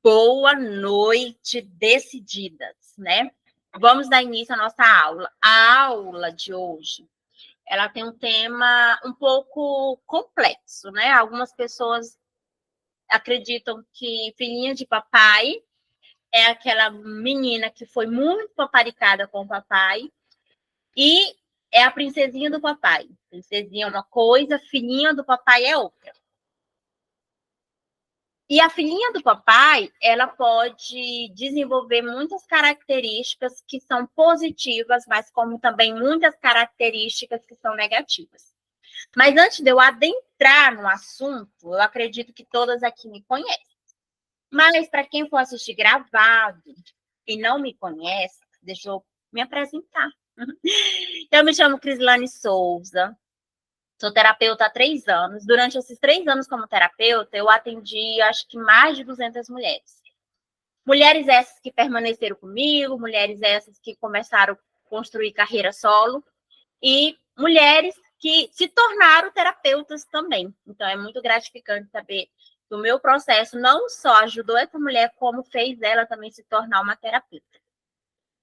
Boa noite, decididas, né? Vamos dar início à nossa aula. A aula de hoje, ela tem um tema um pouco complexo, né? Algumas pessoas acreditam que filhinha de papai é aquela menina que foi muito paparicada com o papai e é a princesinha do papai. Princesinha é uma coisa, filhinha do papai é outra. E a filhinha do papai, ela pode desenvolver muitas características que são positivas, mas como também muitas características que são negativas. Mas antes de eu adentrar no assunto, eu acredito que todas aqui me conhecem. Mas para quem for assistir gravado e não me conhece, deixa eu me apresentar. Eu me chamo Crislane Souza, sou terapeuta há 3 anos. Durante esses 3 anos como terapeuta, eu atendi, acho que mais de 200 mulheres. Mulheres essas que permaneceram comigo, mulheres essas que começaram a construir carreira solo e mulheres que se tornaram terapeutas também. Então, é muito gratificante saber que o meu processo não só ajudou essa mulher, como fez ela também se tornar uma terapeuta.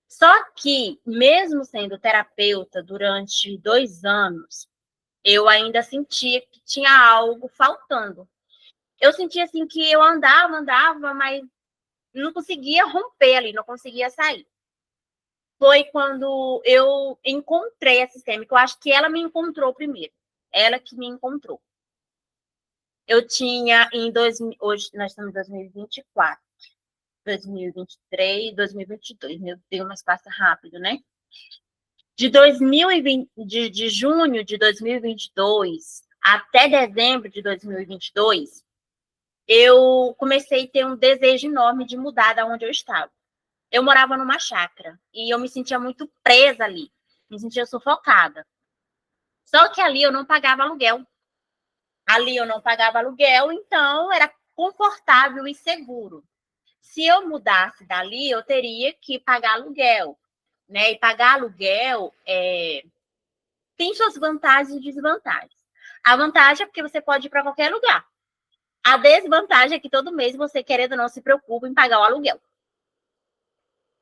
Só que, mesmo sendo terapeuta durante 2 anos, eu ainda sentia que tinha algo faltando. Eu sentia assim que eu andava, mas não conseguia romper ali, não conseguia sair. Foi quando eu encontrei a sistêmica. Eu acho que ela me encontrou primeiro. Ela que me encontrou. Eu tinha hoje nós estamos em 2024, 2023, 2022. Meu Deus, mas passa rápido, né? De junho de 2022 até dezembro de 2022, eu comecei a ter um desejo enorme de mudar da onde eu estava. Eu morava numa chácara e eu me sentia muito presa ali, me sentia sufocada. Só que ali eu não pagava aluguel. Ali eu não pagava aluguel, então era confortável e seguro. Se eu mudasse dali, eu teria que pagar aluguel, né? E pagar aluguel tem suas vantagens e desvantagens. A vantagem é porque você pode ir para qualquer lugar. A desvantagem é que todo mês você, querendo ou não, se preocupa em pagar o aluguel.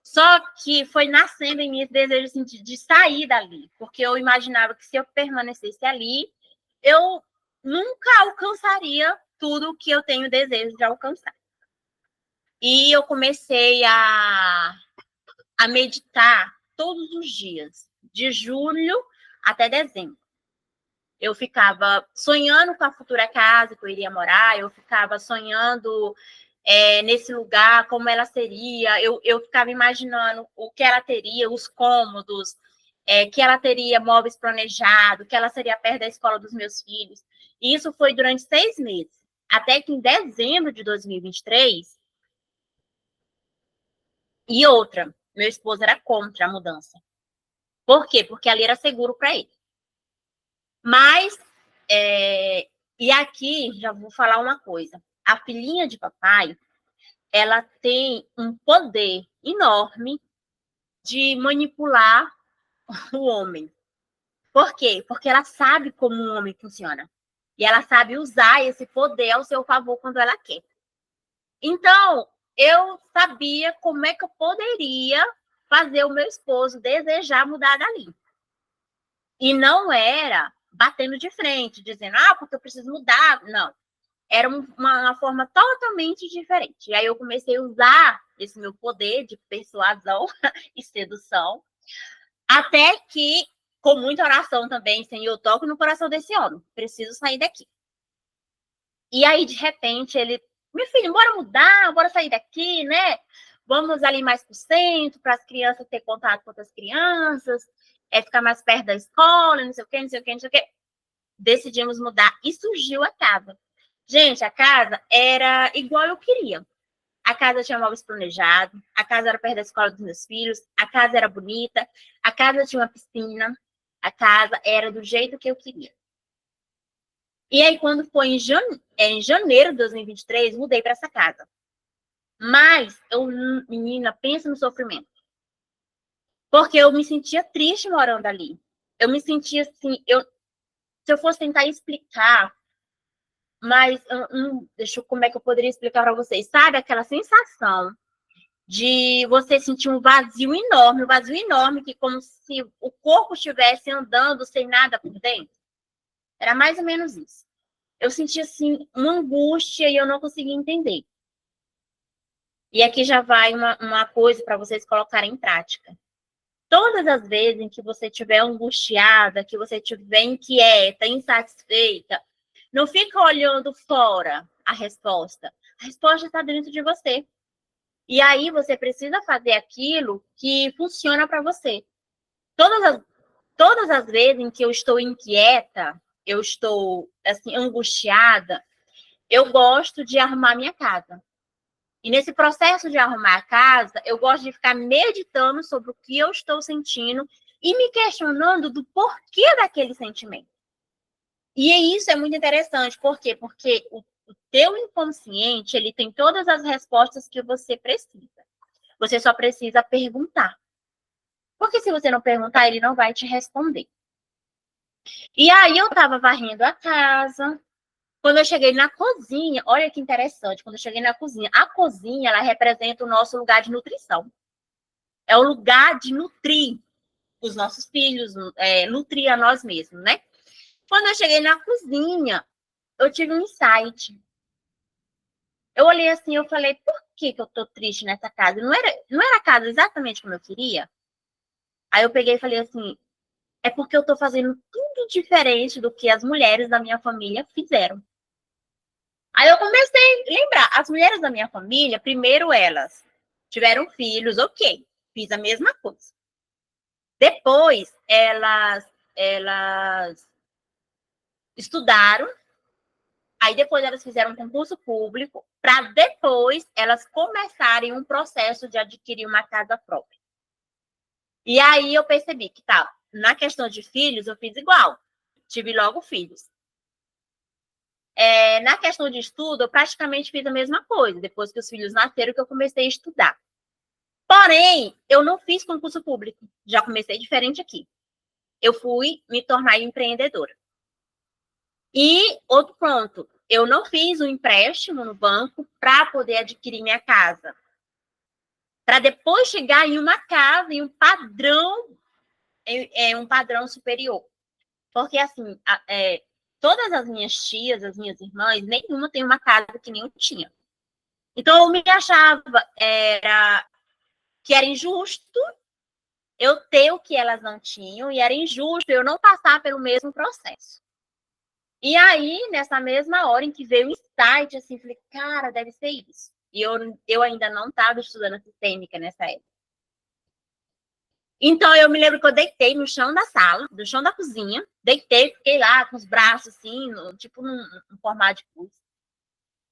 Só que foi nascendo em mim esse desejo assim, de sair dali, porque eu imaginava que se eu permanecesse ali, eu nunca alcançaria tudo que eu tenho desejo de alcançar. E eu comecei a meditar todos os dias, de julho até dezembro. Eu ficava sonhando com a futura casa que eu iria morar, eu ficava sonhando nesse lugar, como ela seria, eu ficava imaginando o que ela teria, os cômodos, que ela teria móveis planejados, que ela seria perto da escola dos meus filhos. E isso foi durante 6 meses, até que em dezembro de 2023, e outra, meu esposo era contra a mudança. Por quê? Porque ali era seguro para ele. Mas, e aqui já vou falar uma coisa, a filhinha de papai, ela tem um poder enorme de manipular o homem. Por quê? Porque ela sabe como um homem funciona. E ela sabe usar esse poder ao seu favor quando ela quer. Então, eu sabia como é que eu poderia fazer o meu esposo desejar mudar dali. E não era batendo de frente, dizendo, porque eu preciso mudar. Não. Era uma forma totalmente diferente. E aí eu comecei a usar esse meu poder de persuasão e sedução, até que, com muita oração também, Senhor, eu toco no coração desse homem, preciso sair daqui. E aí, de repente, ele, meu filho, bora mudar, bora sair daqui, né? Vamos ali mais pro centro, para as crianças ter contato com outras crianças, ficar mais perto da escola, não sei o quê, não sei o quê, não sei o quê. Decidimos mudar e surgiu a casa. Gente, a casa era igual eu queria. A casa tinha móveis planejados, a casa era perto da escola dos meus filhos, a casa era bonita, a casa tinha uma piscina, a casa era do jeito que eu queria. E aí, quando foi em janeiro de 2023, mudei para essa casa. Mas, menina, pensa no sofrimento. Porque eu me sentia triste morando ali. Eu me sentia assim, se eu fosse tentar explicar Mas, como é que eu poderia explicar para vocês? Sabe aquela sensação de você sentir um vazio enorme, que como se o corpo estivesse andando sem nada por dentro? Era mais ou menos isso. Eu senti, assim, uma angústia e eu não conseguia entender. E aqui já vai uma coisa para vocês colocarem em prática. Todas as vezes em que você estiver angustiada, que você estiver inquieta, insatisfeita, não fica olhando fora a resposta. A resposta está dentro de você. E aí você precisa fazer aquilo que funciona para você. Todas as vezes em que eu estou inquieta, eu estou assim angustiada, eu gosto de arrumar minha casa. E nesse processo de arrumar a casa, eu gosto de ficar meditando sobre o que eu estou sentindo e me questionando do porquê daquele sentimento. E isso é muito interessante. Por quê? Porque o teu inconsciente, ele tem todas as respostas que você precisa. Você só precisa perguntar. Porque se você não perguntar, ele não vai te responder. E aí eu estava varrendo a casa. Quando eu cheguei na cozinha, olha que interessante, quando eu cheguei na cozinha, a cozinha, ela representa o nosso lugar de nutrição. É o lugar de nutrir os nossos filhos, nutrir a nós mesmos, né? Quando eu cheguei na cozinha, eu tive um insight. Eu olhei assim, eu falei, por que eu tô triste nessa casa? Não era a casa exatamente como eu queria? Aí eu peguei e falei assim, é porque eu tô fazendo tudo diferente do que as mulheres da minha família fizeram. Aí eu comecei a lembrar, as mulheres da minha família, primeiro elas tiveram filhos, ok, fiz a mesma coisa. Depois elas estudaram, aí depois elas fizeram um concurso público, para depois elas começarem um processo de adquirir uma casa própria. E aí eu percebi que tá, na questão de filhos, eu fiz igual, tive logo filhos. Na questão de estudo, eu praticamente fiz a mesma coisa, depois que os filhos nasceram, que eu comecei a estudar. Porém, eu não fiz concurso público, já comecei diferente aqui. Eu fui me tornar empreendedora. E outro ponto, eu não fiz um empréstimo no banco para poder adquirir minha casa. Para depois chegar em uma casa, em um padrão superior. Porque, assim, todas as minhas tias, as minhas irmãs, nenhuma tem uma casa que nem eu tinha. Então, eu me achava que era injusto eu ter o que elas não tinham e era injusto eu não passar pelo mesmo processo. E aí, nessa mesma hora em que veio o insight, assim, falei, cara, deve ser isso. E eu ainda não estava estudando sistêmica nessa época. Então, eu me lembro que eu deitei no chão da sala, no chão da cozinha, deitei, fiquei lá com os braços assim, tipo num formato de cruz.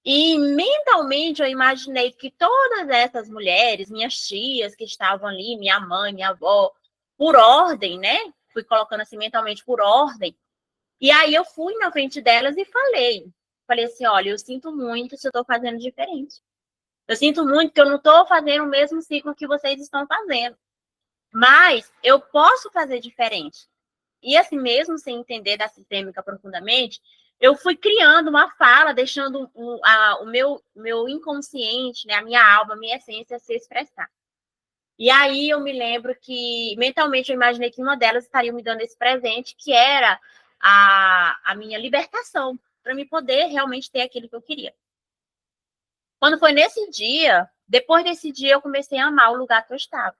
E mentalmente eu imaginei que todas essas mulheres, minhas tias que estavam ali, minha mãe, minha avó, por ordem, né? Fui colocando assim mentalmente por ordem. E aí eu fui na frente delas e falei assim, olha, eu sinto muito se eu estou fazendo diferente. Eu sinto muito que eu não estou fazendo o mesmo ciclo que vocês estão fazendo. Mas eu posso fazer diferente. E assim mesmo, sem entender da sistêmica profundamente, eu fui criando uma fala, deixando o meu inconsciente, né, a minha alma, a minha essência se expressar. E aí eu me lembro que, mentalmente, eu imaginei que uma delas estaria me dando esse presente, que era a minha libertação, para me poder realmente ter aquilo que eu queria. Quando foi nesse dia, depois desse dia, eu comecei a amar o lugar que eu estava.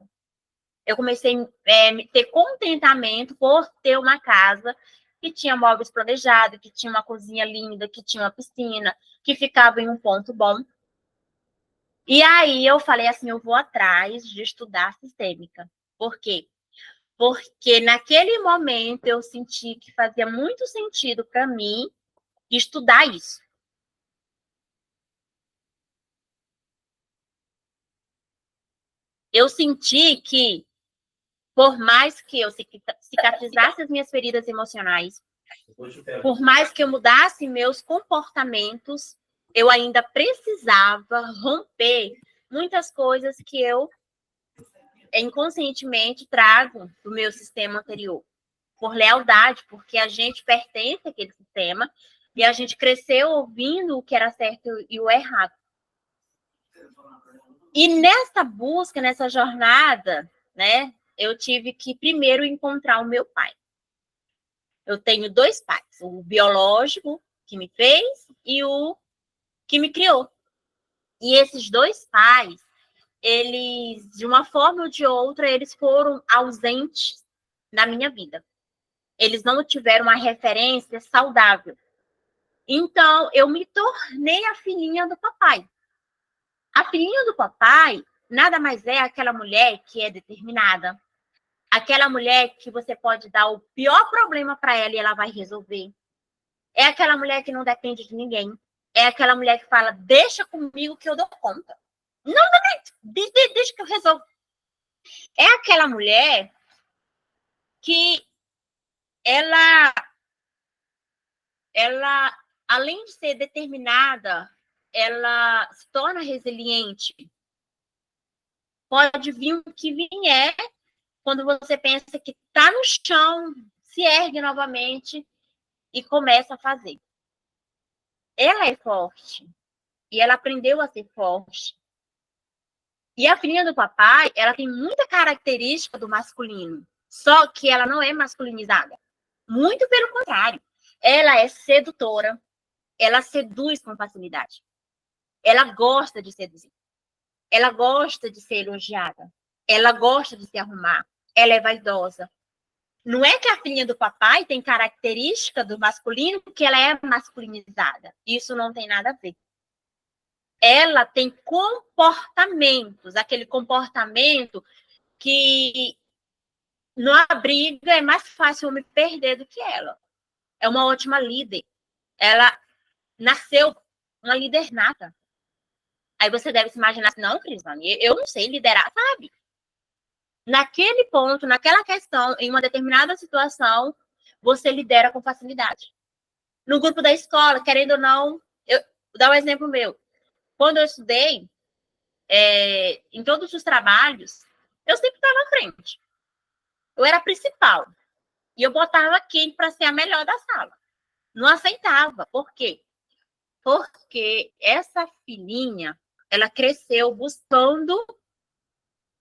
Eu comecei a ter contentamento por ter uma casa que tinha móveis planejados, que tinha uma cozinha linda, que tinha uma piscina, que ficava em um ponto bom. E aí eu falei assim, eu vou atrás de estudar sistêmica. Por quê? Porque naquele momento eu senti que fazia muito sentido para mim estudar isso. Eu senti que, por mais que eu cicatrizasse as minhas feridas emocionais, por mais que eu mudasse meus comportamentos, eu ainda precisava romper muitas coisas que eu inconscientemente trago do meu sistema anterior. Por lealdade, porque a gente pertence àquele sistema, E a gente cresceu ouvindo o que era certo e o errado. E nessa busca, nessa jornada, né, eu tive que primeiro encontrar o meu pai. Eu tenho 2 pais, o biológico, que me fez, e o que me criou. E esses 2 pais, eles, de uma forma ou de outra, eles foram ausentes na minha vida. Eles não tiveram uma referência saudável. Então, eu me tornei a filhinha do papai. A filhinha do papai nada mais é aquela mulher que é determinada, aquela mulher que você pode dar o pior problema para ela e ela vai resolver. É aquela mulher que não depende de ninguém. É aquela mulher que fala, deixa comigo que eu dou conta. Não, deixa que eu resolvo. É aquela mulher que ela, além de ser determinada, ela se torna resiliente. Pode vir o que vier, quando você pensa que está no chão, se ergue novamente e começa a fazer. Ela é forte. E ela aprendeu a ser forte. E a filhinha do papai, ela tem muita característica do masculino. Só que ela não é masculinizada. Muito pelo contrário. Ela é sedutora. Ela seduz com facilidade. Ela gosta de seduzir. Ela gosta de ser elogiada. Ela gosta de se arrumar. Ela é vaidosa. Não é que a filhinha do papai tem característica do masculino que ela é masculinizada. Isso não tem nada a ver. Ela tem comportamentos, aquele comportamento que numa briga é mais fácil eu me perder do que ela. É uma ótima líder. Ela nasceu uma líder nata. Aí você deve se imaginar assim, não, Crislane, eu não sei liderar, sabe? Naquele ponto, naquela questão, em uma determinada situação, você lidera com facilidade. No grupo da escola, querendo ou não, eu vou dar um exemplo meu. Quando eu estudei, em todos os trabalhos, eu sempre estava à frente. Eu era a principal. E eu botava quem para ser a melhor da sala. Não aceitava. Por quê? Porque essa filhinha, ela cresceu buscando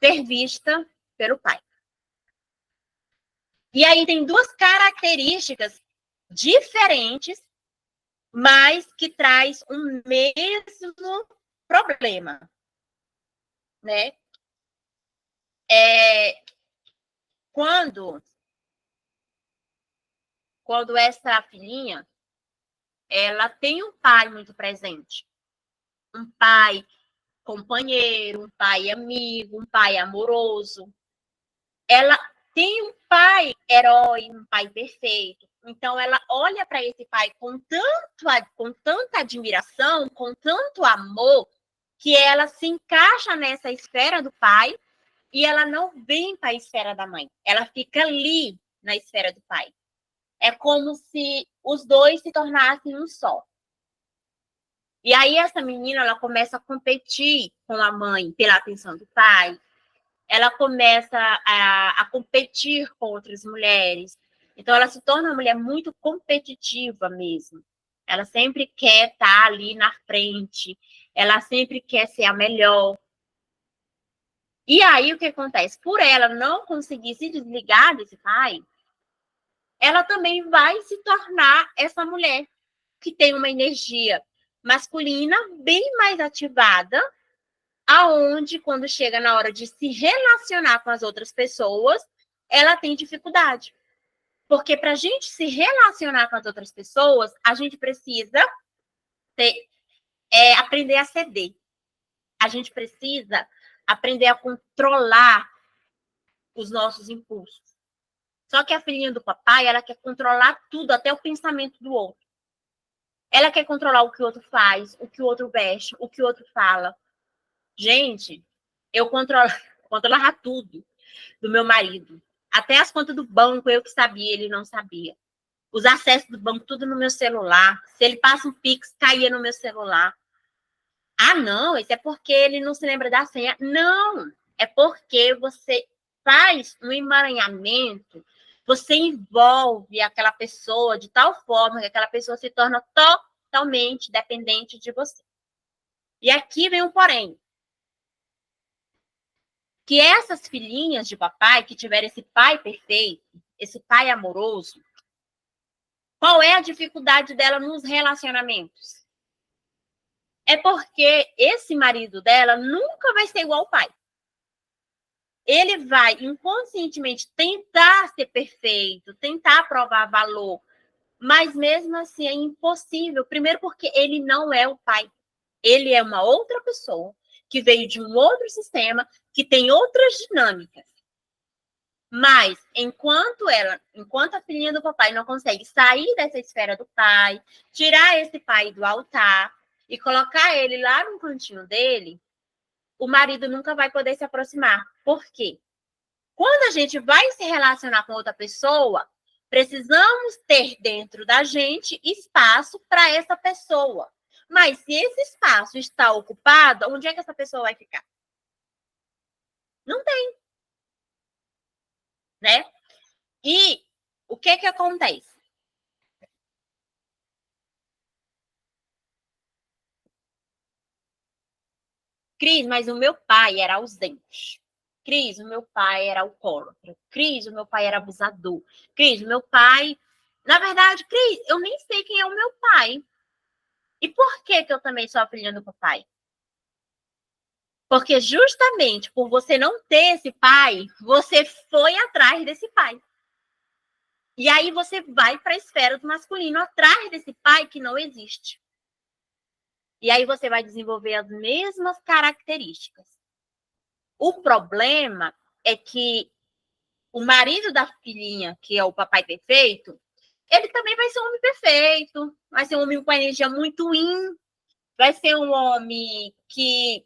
ser vista pelo pai. E aí tem 2 características diferentes, mas que traz um mesmo problema, né? Quando essa filhinha, ela tem um pai muito presente, um pai companheiro, um pai amigo, um pai amoroso. Ela tem um pai herói, um pai perfeito. Então, ela olha para esse pai com tanta admiração, com tanto amor, que ela se encaixa nessa esfera do pai e ela não vem para a esfera da mãe. Ela fica ali na esfera do pai. É como se os 2 se tornassem um só. E aí essa menina, ela começa a competir com a mãe pela atenção do pai. Ela começa a competir com outras mulheres. Então, ela se torna uma mulher muito competitiva mesmo. Ela sempre quer estar ali na frente. Ela sempre quer ser a melhor. E aí, o que acontece? Por ela não conseguir se desligar desse pai, ela também vai se tornar essa mulher que tem uma energia masculina bem mais ativada, aonde, quando chega na hora de se relacionar com as outras pessoas, ela tem dificuldade. Porque para a gente se relacionar com as outras pessoas, a gente precisa aprender a ceder. A gente precisa aprender a controlar os nossos impulsos. Só que a filhinha do papai, ela quer controlar tudo, até o pensamento do outro. Ela quer controlar o que o outro faz, o que o outro veste, o que o outro fala. Gente, eu controlava tudo do meu marido. Até as contas do banco, eu que sabia, ele não sabia. Os acessos do banco, tudo no meu celular. Se ele passa um Pix, caía no meu celular. Ah, não, isso é porque ele não se lembra da senha. Não, é porque você faz um emaranhamento Você envolve aquela pessoa de tal forma que aquela pessoa se torna totalmente dependente de você. E aqui vem um porém. Que essas filhinhas de papai, que tiveram esse pai perfeito, esse pai amoroso, qual é a dificuldade dela nos relacionamentos? É porque esse marido dela nunca vai ser igual ao pai. Ele vai inconscientemente tentar ser perfeito, tentar provar valor, mas mesmo assim é impossível. Primeiro porque ele não é o pai. Ele é uma outra pessoa que veio de um outro sistema, que tem outras dinâmicas. Mas enquanto a filhinha do papai não consegue sair dessa esfera do pai, tirar esse pai do altar e colocar ele lá no cantinho dele, o marido nunca vai poder se aproximar. Por quê? Quando a gente vai se relacionar com outra pessoa, precisamos ter dentro da gente espaço para essa pessoa. Mas se esse espaço está ocupado, onde é que essa pessoa vai ficar? Não tem, né? E o que acontece? Cris, mas o meu pai era ausente. Cris, o meu pai era alcoólatra. Cris, o meu pai era abusador. Cris, o meu pai... Na verdade, Cris, eu nem sei quem é o meu pai. E por que eu também sou a filhinha do papai? Porque justamente por você não ter esse pai, você foi atrás desse pai. E aí você vai para a esfera do masculino atrás desse pai que não existe. E aí você vai desenvolver as mesmas características. O problema é que o marido da filhinha, que é o papai perfeito, ele também vai ser um homem perfeito, vai ser um homem com energia muito yin, vai ser um homem que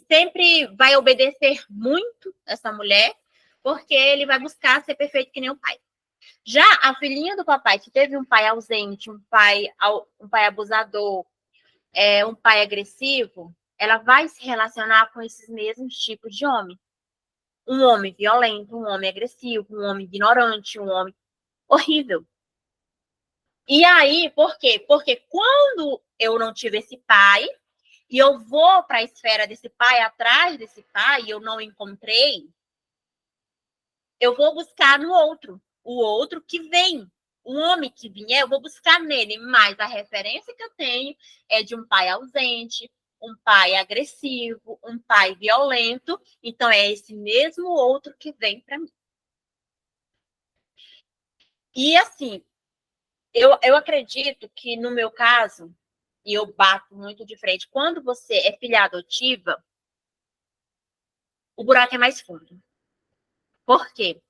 sempre vai obedecer muito essa mulher, porque ele vai buscar ser perfeito que nem o pai. Já a filhinha do papai, que teve um pai ausente, um pai abusador, um pai agressivo, ela vai se relacionar com esses mesmos tipos de homem. Um homem violento, um homem agressivo, um homem ignorante, um homem horrível. E aí, por quê? Porque quando eu não tive esse pai, e eu vou para a esfera desse pai, atrás desse pai, e eu não encontrei, eu vou buscar no outro. O outro que vem. O homem que vier, eu vou buscar nele. Mas a referência que eu tenho é de um pai ausente, um pai agressivo, um pai violento. Então, é esse mesmo outro que vem para mim. E, assim, eu acredito que, no meu caso, e eu bato muito de frente, quando você é filha adotiva, o buraco é mais fundo. Por quê?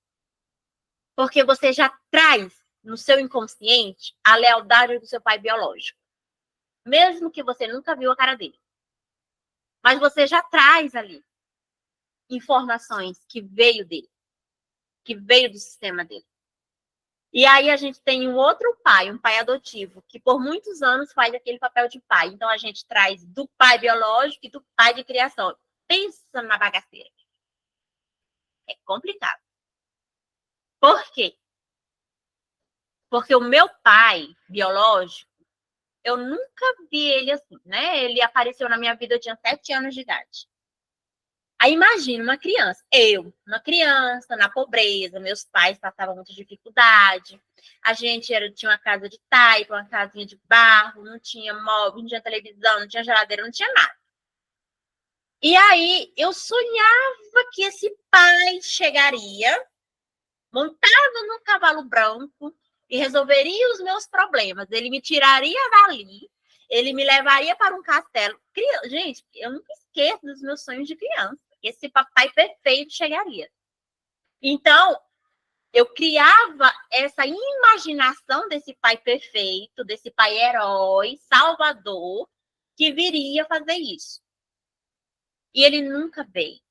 Porque você já traz no seu inconsciente a lealdade do seu pai biológico. Mesmo que você nunca viu a cara dele. Mas você já traz ali informações que veio dele, que veio do sistema dele. E aí a gente tem um outro pai, um pai adotivo, que por muitos anos faz aquele papel de pai. Então a gente traz do pai biológico e do pai de criação. Pensa na bagaceira. É complicado. Por quê? Porque o meu pai biológico, eu nunca vi ele assim, né? Ele apareceu na minha vida, eu tinha 7 anos de idade. Aí imagina uma criança, uma criança na pobreza, meus pais passavam muita dificuldade, a gente tinha uma casa de taipa, uma casinha de barro, não tinha móvel, não tinha televisão, não tinha geladeira, não tinha nada. E aí eu sonhava que esse pai chegaria, montado num cavalo branco e resolveria os meus problemas. Ele me tiraria dali, ele me levaria para um castelo. Gente, eu nunca esqueço dos meus sonhos de criança. Esse papai perfeito chegaria. Então, eu criava essa imaginação desse pai perfeito, desse pai herói, salvador, que viria fazer isso. E ele nunca veio.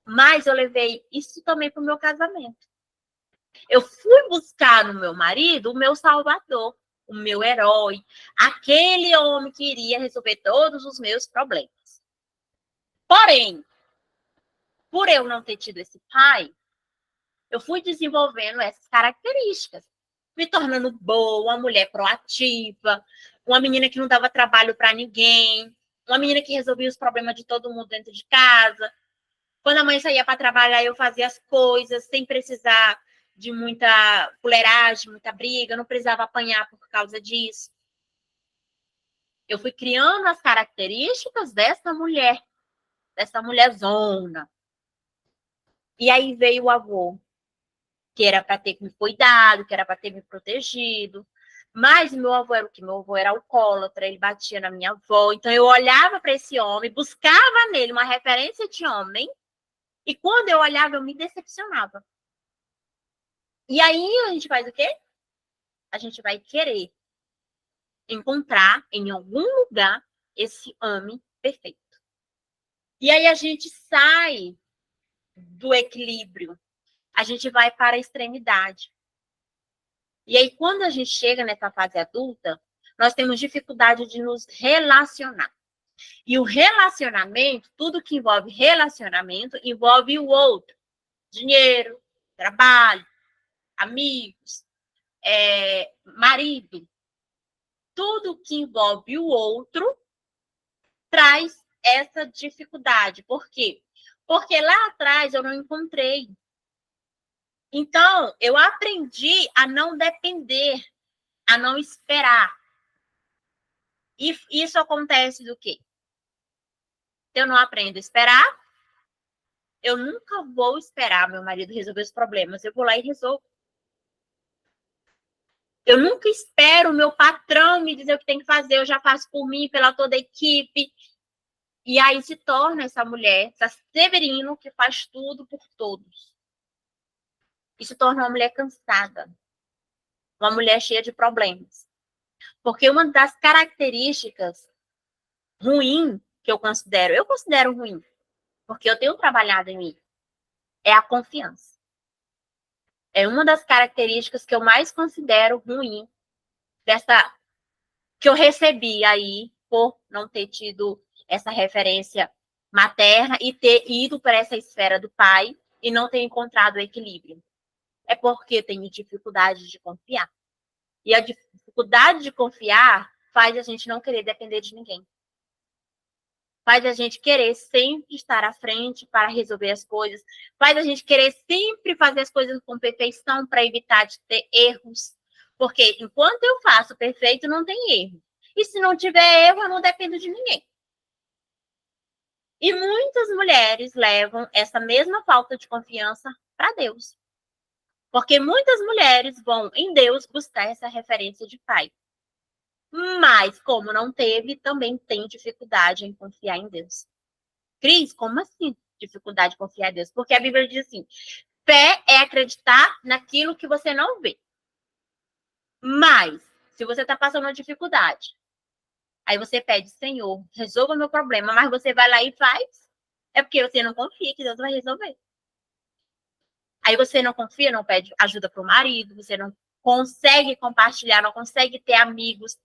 Mas eu levei isso também para o meu casamento. Eu fui buscar no meu marido o meu salvador, o meu herói, aquele homem que iria resolver todos os meus problemas. Porém, por eu não ter tido esse pai, eu fui desenvolvendo essas características, me tornando boa, uma mulher proativa, uma menina que não dava trabalho para ninguém, uma menina que resolvia os problemas de todo mundo dentro de casa. Quando a mãe saía para trabalhar, eu fazia as coisas sem precisar de muita fuleiragem, muita briga, não precisava apanhar por causa disso. Eu fui criando as características dessa mulherzona. E aí veio o avô, que era para ter me cuidado, que era para ter me protegido. Mas meu avô era o que? Meu avô era alcoólatra, ele batia na minha avó. Então eu olhava para esse homem, buscava nele uma referência de homem, e quando eu olhava, eu me decepcionava. E aí a gente faz o quê? A gente vai querer encontrar em algum lugar esse homem perfeito. E aí a gente sai do equilíbrio, a gente vai para a extremidade. E aí, quando a gente chega nessa fase adulta, nós temos dificuldade de nos relacionar. E o relacionamento, tudo que envolve relacionamento, envolve o outro. Dinheiro, trabalho, amigos, marido. Tudo que envolve o outro traz essa dificuldade. Por quê? Porque lá atrás eu não encontrei. Então, eu aprendi a não depender, a não esperar. E isso acontece do quê? Se eu não aprendo a esperar, eu nunca vou esperar meu marido resolver os problemas. Eu vou lá e resolvo. Eu nunca espero o meu patrão me dizer o que tem que fazer. Eu já faço por mim, pela toda a equipe. E aí se torna essa mulher, essa Severino, que faz tudo por todos. E se torna uma mulher cansada. Uma mulher cheia de problemas. Porque uma das características ruins que eu considero ruim, porque eu tenho trabalhado em mim, é a confiança. É uma das características que eu mais considero ruim dessa que eu recebi aí por não ter tido essa referência materna e ter ido para essa esfera do pai e não ter encontrado o equilíbrio. É porque tenho dificuldade de confiar. E a dificuldade de confiar faz a gente não querer depender de ninguém. Faz a gente querer sempre estar à frente para resolver as coisas. Faz a gente querer sempre fazer as coisas com perfeição para evitar de ter erros. Porque enquanto eu faço perfeito, não tem erro. E se não tiver erro, eu não dependo de ninguém. E muitas mulheres levam essa mesma falta de confiança para Deus. Porque muitas mulheres vão em Deus buscar essa referência de pai. Mas, como não teve, também tem dificuldade em confiar em Deus. Cris, como assim dificuldade de confiar em Deus? Porque a Bíblia diz assim: fé é acreditar naquilo que você não vê. Mas, se você está passando uma dificuldade, aí você pede, Senhor, resolva meu problema, mas você vai lá e faz, é porque você não confia que Deus vai resolver. Aí você não confia, não pede ajuda para o marido, você não consegue compartilhar, não consegue ter amigos.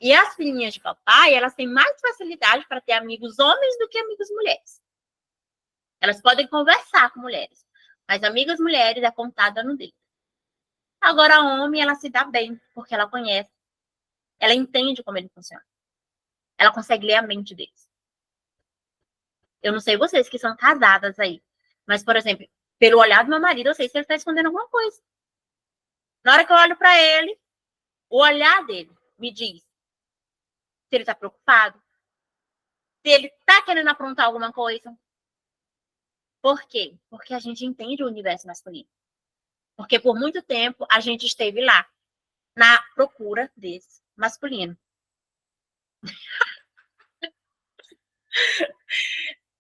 E as filhinhas de papai, elas têm mais facilidade para ter amigos homens do que amigos mulheres. Elas podem conversar com mulheres, mas amigas mulheres é contada no dedo. Agora, a homem, ela se dá bem, porque ela conhece, ela entende como ele funciona. Ela consegue ler a mente deles. Eu não sei vocês que são casadas aí, mas, por exemplo, pelo olhar do meu marido, eu sei se ele está escondendo alguma coisa. Na hora que eu olho para ele, o olhar dele me diz se ele está preocupado, se ele está querendo aprontar alguma coisa. Por quê? Porque a gente entende o universo masculino. Porque por muito tempo a gente esteve lá, na procura desse masculino.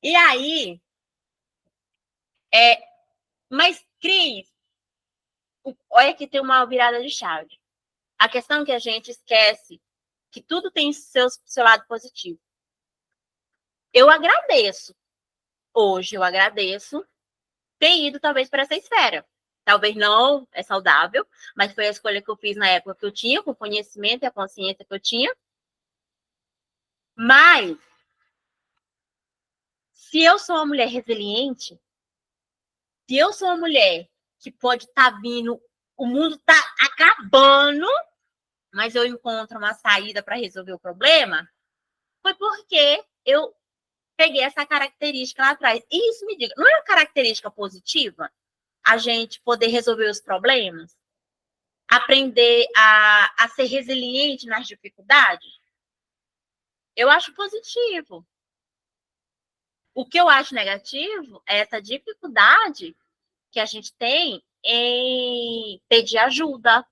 E aí, mas, Cris, olha que tem uma virada de chave. A questão é que a gente esquece que tudo tem seu lado positivo. Eu agradeço. Hoje eu agradeço ter ido talvez para essa esfera. Talvez não é saudável, mas foi a escolha que eu fiz na época que eu tinha, com o conhecimento e a consciência que eu tinha. Mas, se eu sou uma mulher resiliente, se eu sou uma mulher que pode estar vindo, o mundo está acabando, mas eu encontro uma saída para resolver o problema, foi porque eu peguei essa característica lá atrás. E isso me diga, não é uma característica positiva a gente poder resolver os problemas? Aprender a ser resiliente nas dificuldades? Eu acho positivo. O que eu acho negativo é essa dificuldade que a gente tem em pedir ajuda,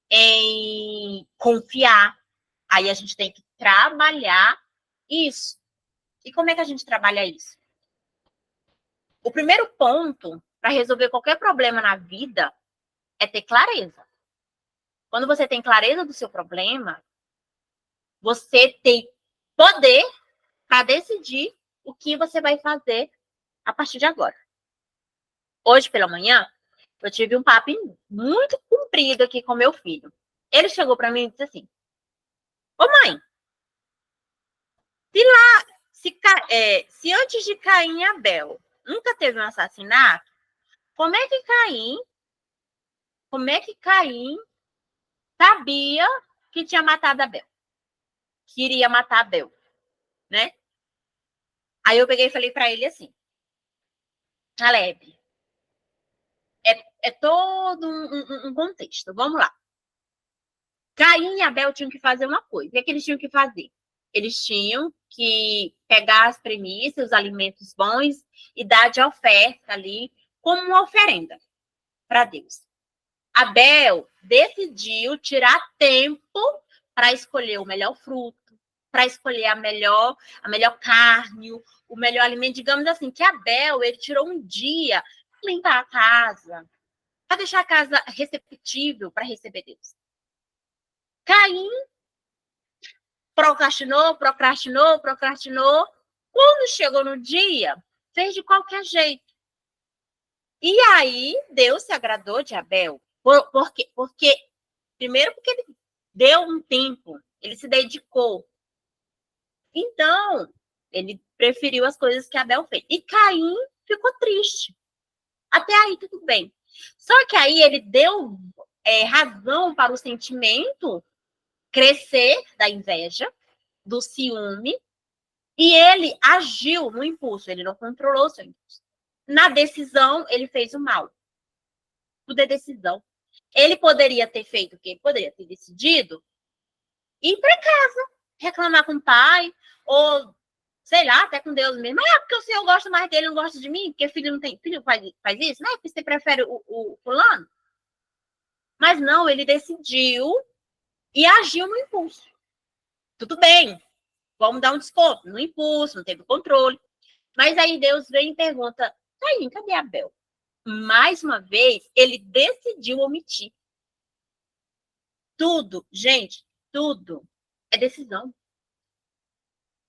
em confiar. Aí a gente tem que trabalhar isso. E como é que a gente trabalha isso? O primeiro ponto para resolver qualquer problema na vida é ter clareza. Quando você tem clareza do seu problema, você tem poder para decidir o que você vai fazer a partir de agora. Hoje pela manhã, eu tive um papo muito comprido aqui com meu filho. Ele chegou para mim e disse assim: ô mãe, se antes de Caim e Abel nunca teve um assassinato, como é que Caim sabia que tinha matado Abel? Que iria matar Abel, né? Aí eu peguei e falei para ele assim: Caleb, é todo um contexto. Vamos lá. Caim e Abel tinham que fazer uma coisa. O que é que eles tinham que fazer? Eles tinham que pegar as premissas, os alimentos bons e dar de oferta ali como uma oferenda para Deus. Abel decidiu tirar tempo para escolher o melhor fruto, para escolher a melhor carne, o melhor alimento. Digamos assim, que Abel, ele tirou um dia para limpar a casa, para deixar a casa receptível para receber Deus. Caim procrastinou. Quando chegou no dia, fez de qualquer jeito. E aí, Deus se agradou de Abel. Por quê? Primeiro, porque ele deu um tempo, ele se dedicou. Então, ele preferiu as coisas que Abel fez. E Caim ficou triste. Até aí, tudo bem. Só que aí ele deu razão para o sentimento crescer da inveja, do ciúme, e ele agiu no impulso, ele não controlou o seu impulso. Na decisão, ele fez o mal. Tudo é decisão. Ele poderia ter feito o quê? Ele poderia ter decidido ir para casa, reclamar com o pai, ou, sei lá, até com Deus mesmo. Ah, porque o senhor gosta mais dele, não gosta de mim, porque filho não tem filho, faz isso, né? Porque você prefere o fulano. Mas não, ele decidiu e agiu no impulso. Tudo bem, vamos dar um desconto no impulso, não teve controle. Mas aí Deus vem e pergunta: Caim, cadê Abel? Mais uma vez, ele decidiu omitir. Tudo, gente, tudo é decisão.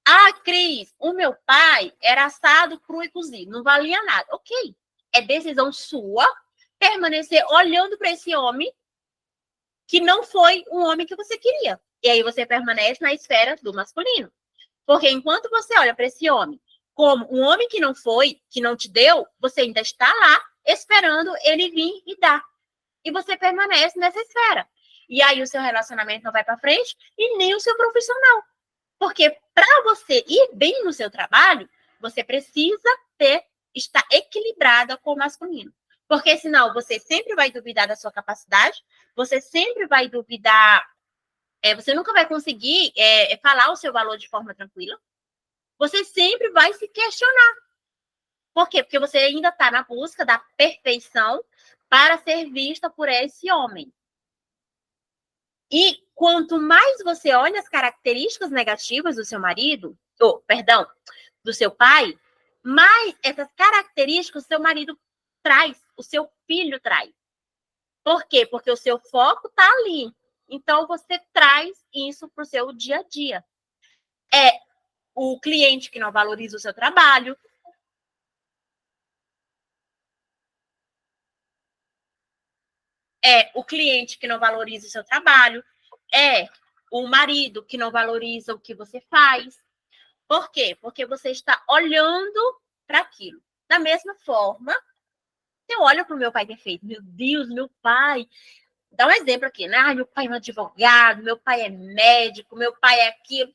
Ah, Cris, o meu pai era assado, cru e cozido, não valia nada. Ok, é decisão sua permanecer olhando para esse homem que não foi um homem que você queria. E aí você permanece na esfera do masculino. Porque enquanto você olha para esse homem como um homem que não foi, que não te deu, você ainda está lá esperando ele vir e dar. E você permanece nessa esfera. E aí o seu relacionamento não vai para frente e nem o seu profissional. Porque para você ir bem no seu trabalho, você precisa estar equilibrada com o masculino. Porque senão você sempre vai duvidar da sua capacidade, você sempre vai duvidar, você nunca vai conseguir falar o seu valor de forma tranquila. Você sempre vai se questionar. Por quê? Porque você ainda está na busca da perfeição para ser vista por esse homem. E quanto mais você olha as características negativas do seu marido, do seu pai, mais essas características o seu marido traz, o seu filho traz. Por quê? Porque o seu foco está ali. Então, você traz isso para o seu dia a dia. É o cliente que não valoriza o seu trabalho. É o cliente que não valoriza o seu trabalho. É o marido que não valoriza o que você faz. Por quê? Porque você está olhando para aquilo. Da mesma forma, Eu olho para o meu pai perfeito. Meu Deus, meu pai. Dá um exemplo aqui, né? Ah, meu pai é um advogado, meu pai é médico, meu pai é aquilo.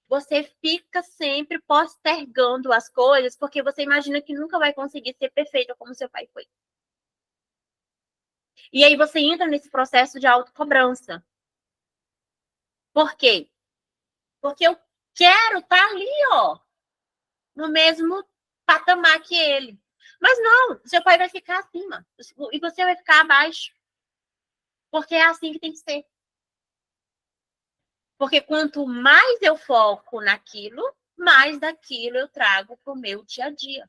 Você fica sempre postergando as coisas porque você imagina que nunca vai conseguir ser perfeito como seu pai foi. E aí você entra nesse processo de autocobrança. Por quê? Porque eu quero estar ali, ó, no mesmo patamar que ele. Mas não, seu pai vai ficar acima e você vai ficar abaixo. Porque é assim que tem que ser. Porque quanto mais eu foco naquilo, mais daquilo eu trago para o meu dia a dia.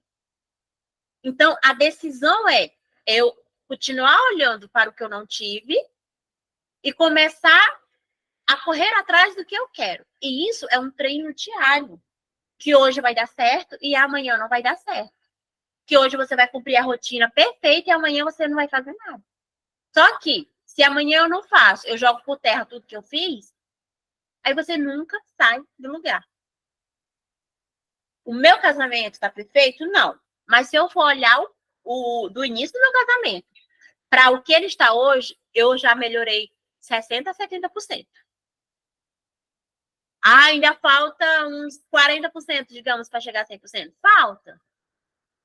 Então, a decisão é eu continuar olhando para o que eu não tive e começar a correr atrás do que eu quero. E isso é um treino diário, que hoje vai dar certo e amanhã não vai dar certo. Que hoje você vai cumprir a rotina perfeita e amanhã você não vai fazer nada. Só que, se amanhã eu não faço, eu jogo por terra tudo que eu fiz, aí você nunca sai do lugar. O meu casamento está perfeito? Não. Mas se eu for olhar do início do meu casamento para o que ele está hoje, eu já melhorei 60% a 70%. Ah, ainda falta uns 40%, digamos, para chegar a 100%. Falta.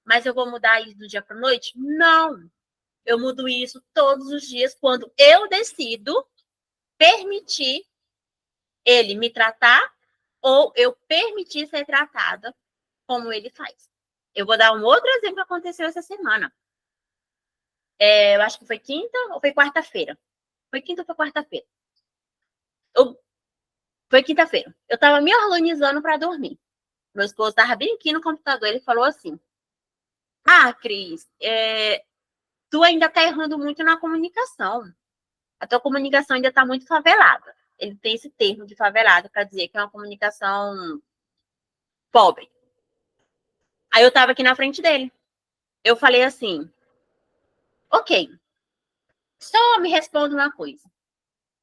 Mas eu vou mudar isso do dia para a noite? Não. Eu mudo isso todos os dias quando eu decido permitir ele me tratar ou eu permitir ser tratada como ele faz. Eu vou dar um outro exemplo que aconteceu essa semana. Eu acho que foi quinta ou foi quarta-feira. Foi quinta ou foi quarta-feira? Foi quinta-feira. Eu estava me organizando para dormir. Meu esposo estava bem aqui no computador. Ele falou assim: Ah, Cris, tu ainda está errando muito na comunicação. A tua comunicação ainda está muito favelada. Ele tem esse termo de favelada para dizer que é uma comunicação pobre. Aí eu estava aqui na frente dele. Eu falei assim: Ok, só me responda uma coisa.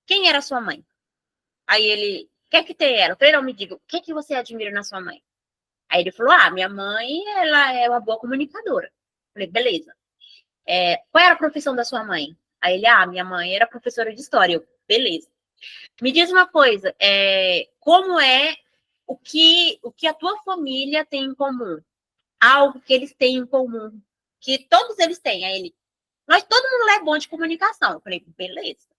Quem era sua mãe? Aí ele: O que é que tem ela? Eu falei: Não, me diga, o que é que você admira na sua mãe? Aí ele falou: minha mãe, ela é uma boa comunicadora. Eu falei: Beleza. Qual era a profissão da sua mãe? Aí ele: minha mãe era professora de história. Eu: Beleza. Me diz uma coisa, como é o que a tua família tem em comum? Algo que eles têm em comum, que todos eles têm. Aí ele: Nós, todo mundo é bom de comunicação. Eu falei: Beleza.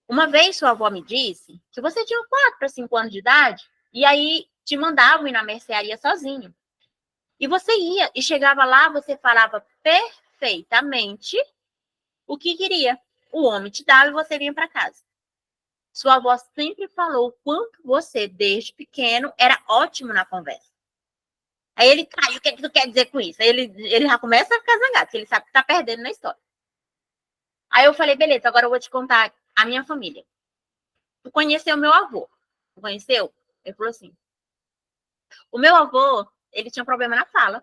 Uma vez sua avó me disse que você tinha 4 para 5 anos de idade e aí te mandavam ir na mercearia sozinho. E você ia e chegava lá, você falava perfeitamente o que queria. O homem te dava e você vinha para casa. Sua avó sempre falou o quanto você, desde pequeno, era ótimo na conversa. Aí ele caiu, o que é que tu quer dizer com isso? Aí ele já começa a ficar zangado, porque ele sabe que tá perdendo na história. Aí eu falei: Beleza, agora eu vou te contar a minha família. Tu conheceu meu avô? Tu conheceu? Ele falou assim: O meu avô, ele tinha um problema na fala.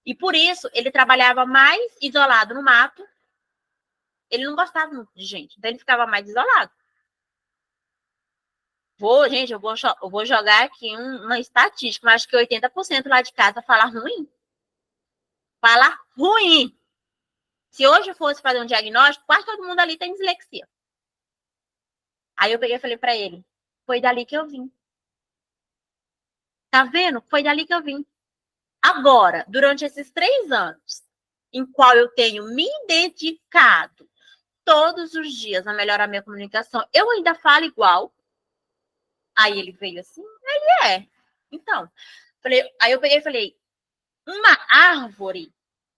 E por isso ele trabalhava mais isolado no mato. Ele não gostava muito de gente, então ele ficava mais isolado. Gente, eu vou jogar aqui uma estatística, mas acho que 80% lá de casa fala ruim. Fala ruim. Se hoje eu fosse fazer um diagnóstico, quase todo mundo ali tem dislexia. Aí eu peguei e falei para ele: Foi dali que eu vim. Tá vendo? Foi dali que eu vim. Agora, durante esses 3 anos, em qual eu tenho me dedicado todos os dias a melhorar a minha comunicação, eu ainda falo igual. Aí ele veio assim: Ele é. Então, aí eu peguei e falei: Uma árvore,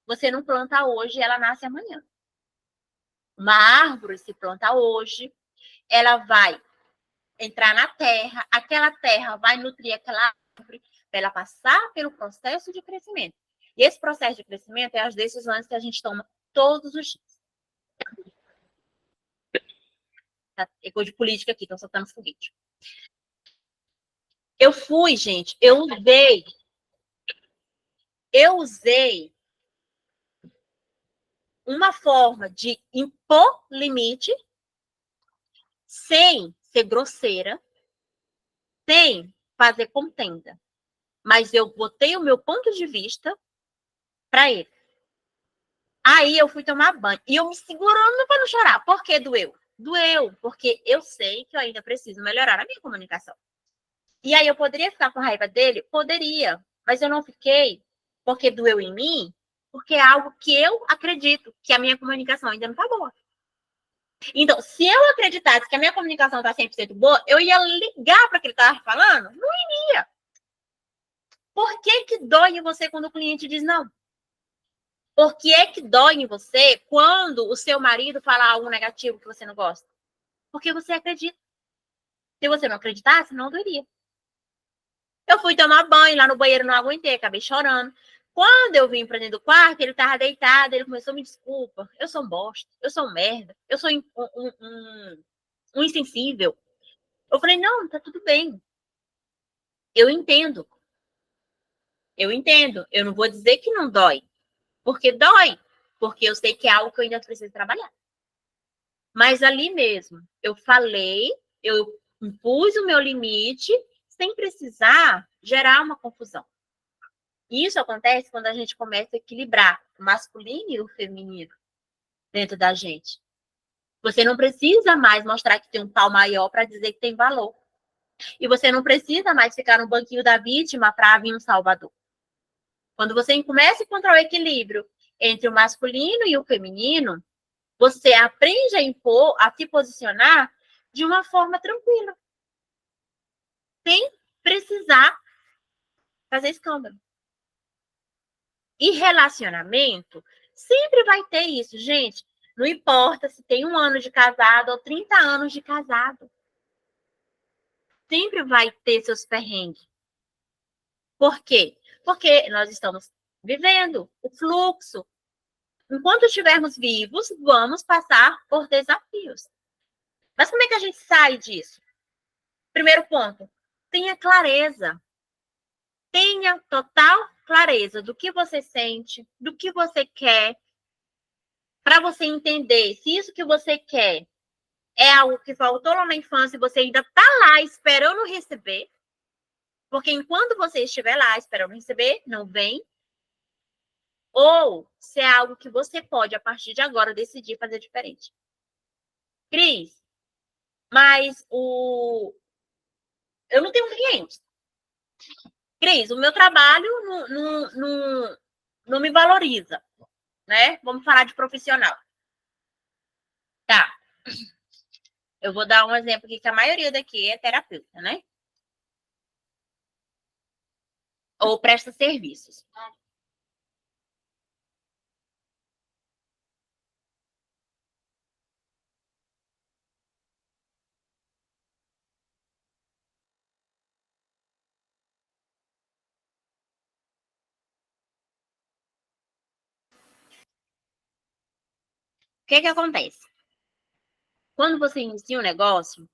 você não planta hoje, ela nasce amanhã. Uma árvore se planta hoje, ela vai entrar na terra, aquela terra vai nutrir aquela árvore para ela passar pelo processo de crescimento. E esse processo de crescimento é as decisões que a gente toma todos os dias. Tá? É coisa de política aqui, estão soltando foguete. Eu fui, gente, eu usei uma forma de impor limite sem ser grosseira, sem fazer contenda. Mas eu botei o meu ponto de vista pra ele. Aí eu fui tomar banho. E eu me segurando para não chorar. Por que doeu? Doeu, porque eu sei que eu ainda preciso melhorar a minha comunicação. E aí eu poderia ficar com raiva dele? Poderia. Mas eu não fiquei porque doeu em mim, porque é algo que eu acredito que a minha comunicação ainda não tá boa. Então, se eu acreditasse que a minha comunicação tá 100% boa, eu ia ligar para o que ele tava falando? Não iria. Por que dói em você quando o cliente diz não? Por que dói em você quando o seu marido fala algo negativo que você não gosta? Porque você acredita. Se você não acreditasse, não doeria. Eu fui tomar banho, lá no banheiro não aguentei, acabei chorando. Quando eu vim pra dentro do quarto, ele tava deitado, ele começou, me desculpa, eu sou um bosta, eu sou um merda, eu sou um insensível. Eu falei, não, tá tudo bem. Eu entendo. Eu entendo. Eu não vou dizer que não dói. Porque dói. Porque eu sei que é algo que eu ainda preciso trabalhar. Mas ali mesmo, eu falei, eu impus o meu limite, sem precisar gerar uma confusão. Isso acontece quando a gente começa a equilibrar o masculino e o feminino dentro da gente. Você não precisa mais mostrar que tem um pau maior para dizer que tem valor. E você não precisa mais ficar no banquinho da vítima para vir um salvador. Quando você começa a encontrar o equilíbrio entre o masculino e o feminino, você aprende a impor, a se posicionar de uma forma tranquila, sem precisar fazer escândalo. E relacionamento sempre vai ter isso, gente. Não importa se tem 1 ano de casado ou 30 anos de casado. Sempre vai ter seus perrengues. Por quê? Porque nós estamos vivendo o fluxo. Enquanto estivermos vivos, vamos passar por desafios. Mas como é que a gente sai disso? Primeiro ponto, tenha clareza. Tenha total clareza do que você sente, do que você quer, para você entender se isso que você quer é algo que faltou lá na infância e você ainda está lá esperando receber, porque enquanto você estiver lá esperando receber, não vem, ou se é algo que você pode, a partir de agora, decidir fazer diferente. Cris, mas eu não tenho clientes. Cris, o meu trabalho não me valoriza, né? Vamos falar de profissional. Tá. Eu vou dar um exemplo aqui que a maioria daqui é terapeuta, né? Ou presta serviços. O que acontece? Quando você inicia um negócio,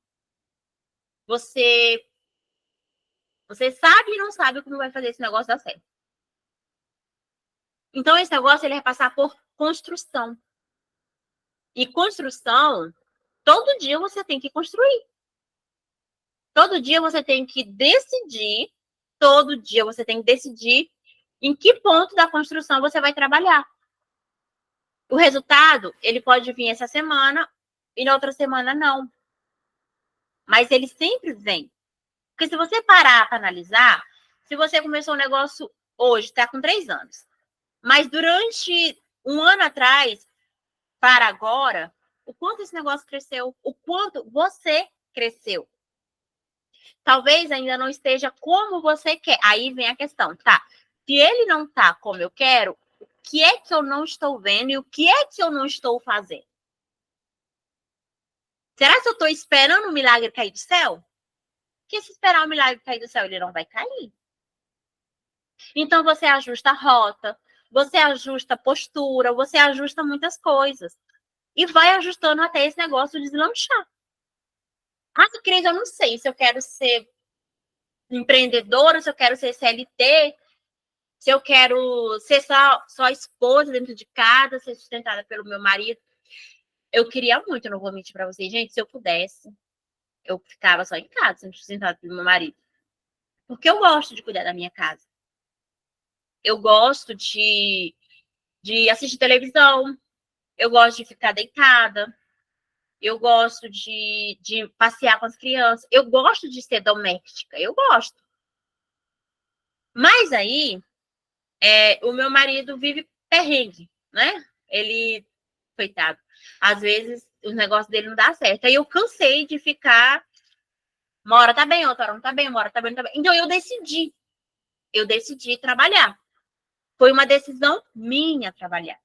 você sabe e não sabe como vai fazer esse negócio dar certo. Então, esse negócio ele vai passar por construção. E construção, todo dia você tem que construir. Todo dia você tem que decidir, todo dia você tem que decidir em que ponto da construção você vai trabalhar. O resultado, ele pode vir essa semana e na outra semana não. Mas ele sempre vem. Porque se você parar para analisar, se você começou um negócio hoje, está com 3 anos, mas durante 1 ano atrás, para agora, o quanto esse negócio cresceu, o quanto você cresceu. Talvez ainda não esteja como você quer. Aí vem a questão, tá? Se ele não tá como eu quero, o que é que eu não estou vendo e o que é que eu não estou fazendo? Será que eu estou esperando o milagre cair do céu? Porque se esperar o milagre cair do céu, ele não vai cair. Então você ajusta a rota, você ajusta a postura, você ajusta muitas coisas. E vai ajustando até esse negócio deslanchar. Ah, Cris, eu não sei se eu quero ser empreendedora, se eu quero ser CLT, se eu quero ser só esposa dentro de casa, ser sustentada pelo meu marido. Eu queria muito, não vou mentir para vocês, gente, se eu pudesse, eu ficava só em casa, sendo sustentada pelo meu marido. Porque eu gosto de cuidar da minha casa. Eu gosto de de assistir televisão, eu gosto de ficar deitada, eu gosto de passear com as crianças, eu gosto de ser doméstica, eu gosto. Mas aí, o meu marido vive perrengue, né? Ele, coitado, às vezes os negócios dele não dá certo. Aí eu cansei de ficar, uma hora tá bem, outra hora não tá bem, uma hora tá bem, não tá bem. Então eu decidi trabalhar. Foi uma decisão minha trabalhar.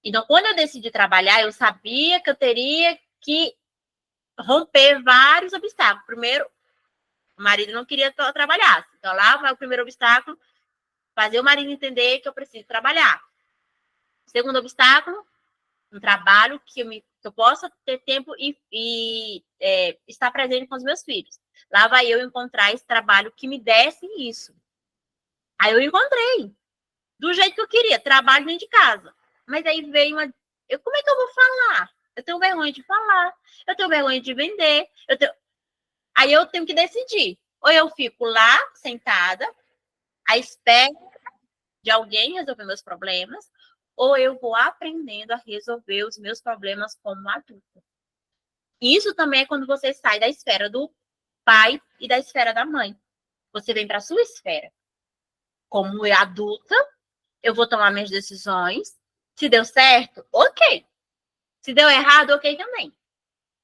Então, quando eu decidi trabalhar, eu sabia que eu teria que romper vários obstáculos. Primeiro, o marido não queria que eu trabalhasse. Então, lá vai o primeiro obstáculo, fazer o marido entender que eu preciso trabalhar. Segundo obstáculo, um trabalho que eu possa ter tempo e estar presente com os meus filhos. Lá vai eu encontrar esse trabalho que me desse isso. Aí eu encontrei, do jeito que eu queria, trabalho dentro de casa. Mas aí veio uma... como é que eu vou falar? Eu tenho vergonha de falar, eu tenho vergonha de vender, aí eu tenho que decidir. Ou eu fico lá, sentada, à espera de alguém resolver meus problemas, ou eu vou aprendendo a resolver os meus problemas como adulta. Isso também é quando você sai da esfera do pai e da esfera da mãe. Você vem para a sua esfera. Como adulta, eu vou tomar minhas decisões. Se deu certo, ok. Se deu errado, ok também.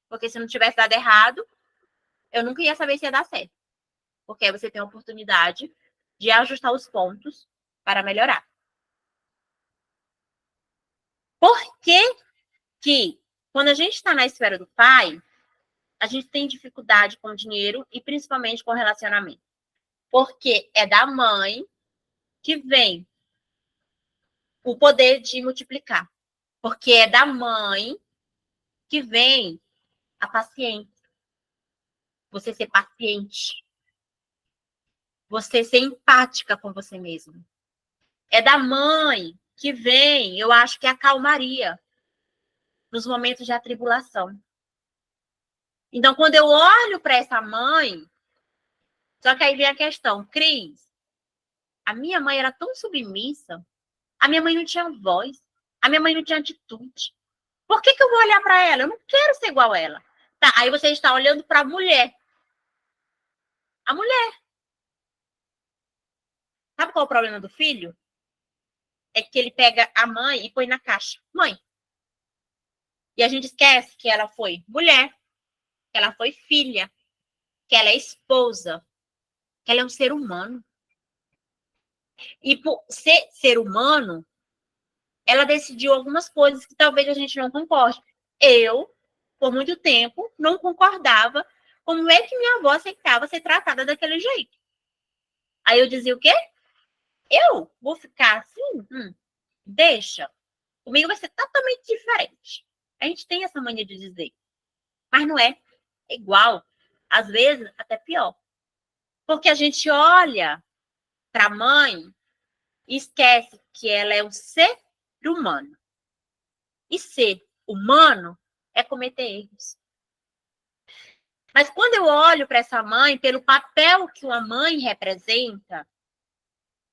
Porque se não tivesse dado errado, eu nunca ia saber se ia dar certo. Porque aí você tem a oportunidade de ajustar os pontos para melhorar. Por que quando a gente está na esfera do pai, a gente tem dificuldade com o dinheiro e principalmente com o relacionamento? Porque é da mãe que vem o poder de multiplicar. Porque é da mãe que vem a paciência. Você ser paciente. Você ser empática com você mesmo. É da mãe que vem, eu acho que é a calmaria nos momentos de atribulação. Então, quando eu olho para essa mãe, só que aí vem a questão, Cris, a minha mãe era tão submissa, a minha mãe não tinha voz, a minha mãe não tinha atitude. Por que eu vou olhar para ela? Eu não quero ser igual a ela. Tá, aí você está olhando para a mulher. A mulher. Sabe qual é o problema do filho? É que ele pega a mãe e põe na caixa. Mãe. E a gente esquece que ela foi mulher, que ela foi filha, que ela é esposa, que ela é um ser humano. E por ser humano, ela decidiu algumas coisas que talvez a gente não concorde. Eu, por muito tempo, não concordava como é que minha avó aceitava ser tratada daquele jeito. Aí eu dizia o quê? Eu vou ficar assim? Deixa. Comigo vai ser totalmente diferente. A gente tem essa mania de dizer. Mas não é. É igual. Às vezes, até pior. Porque a gente olha para a mãe e esquece que ela é um ser humano. E ser humano é cometer erros. Mas quando eu olho para essa mãe, pelo papel que uma mãe representa,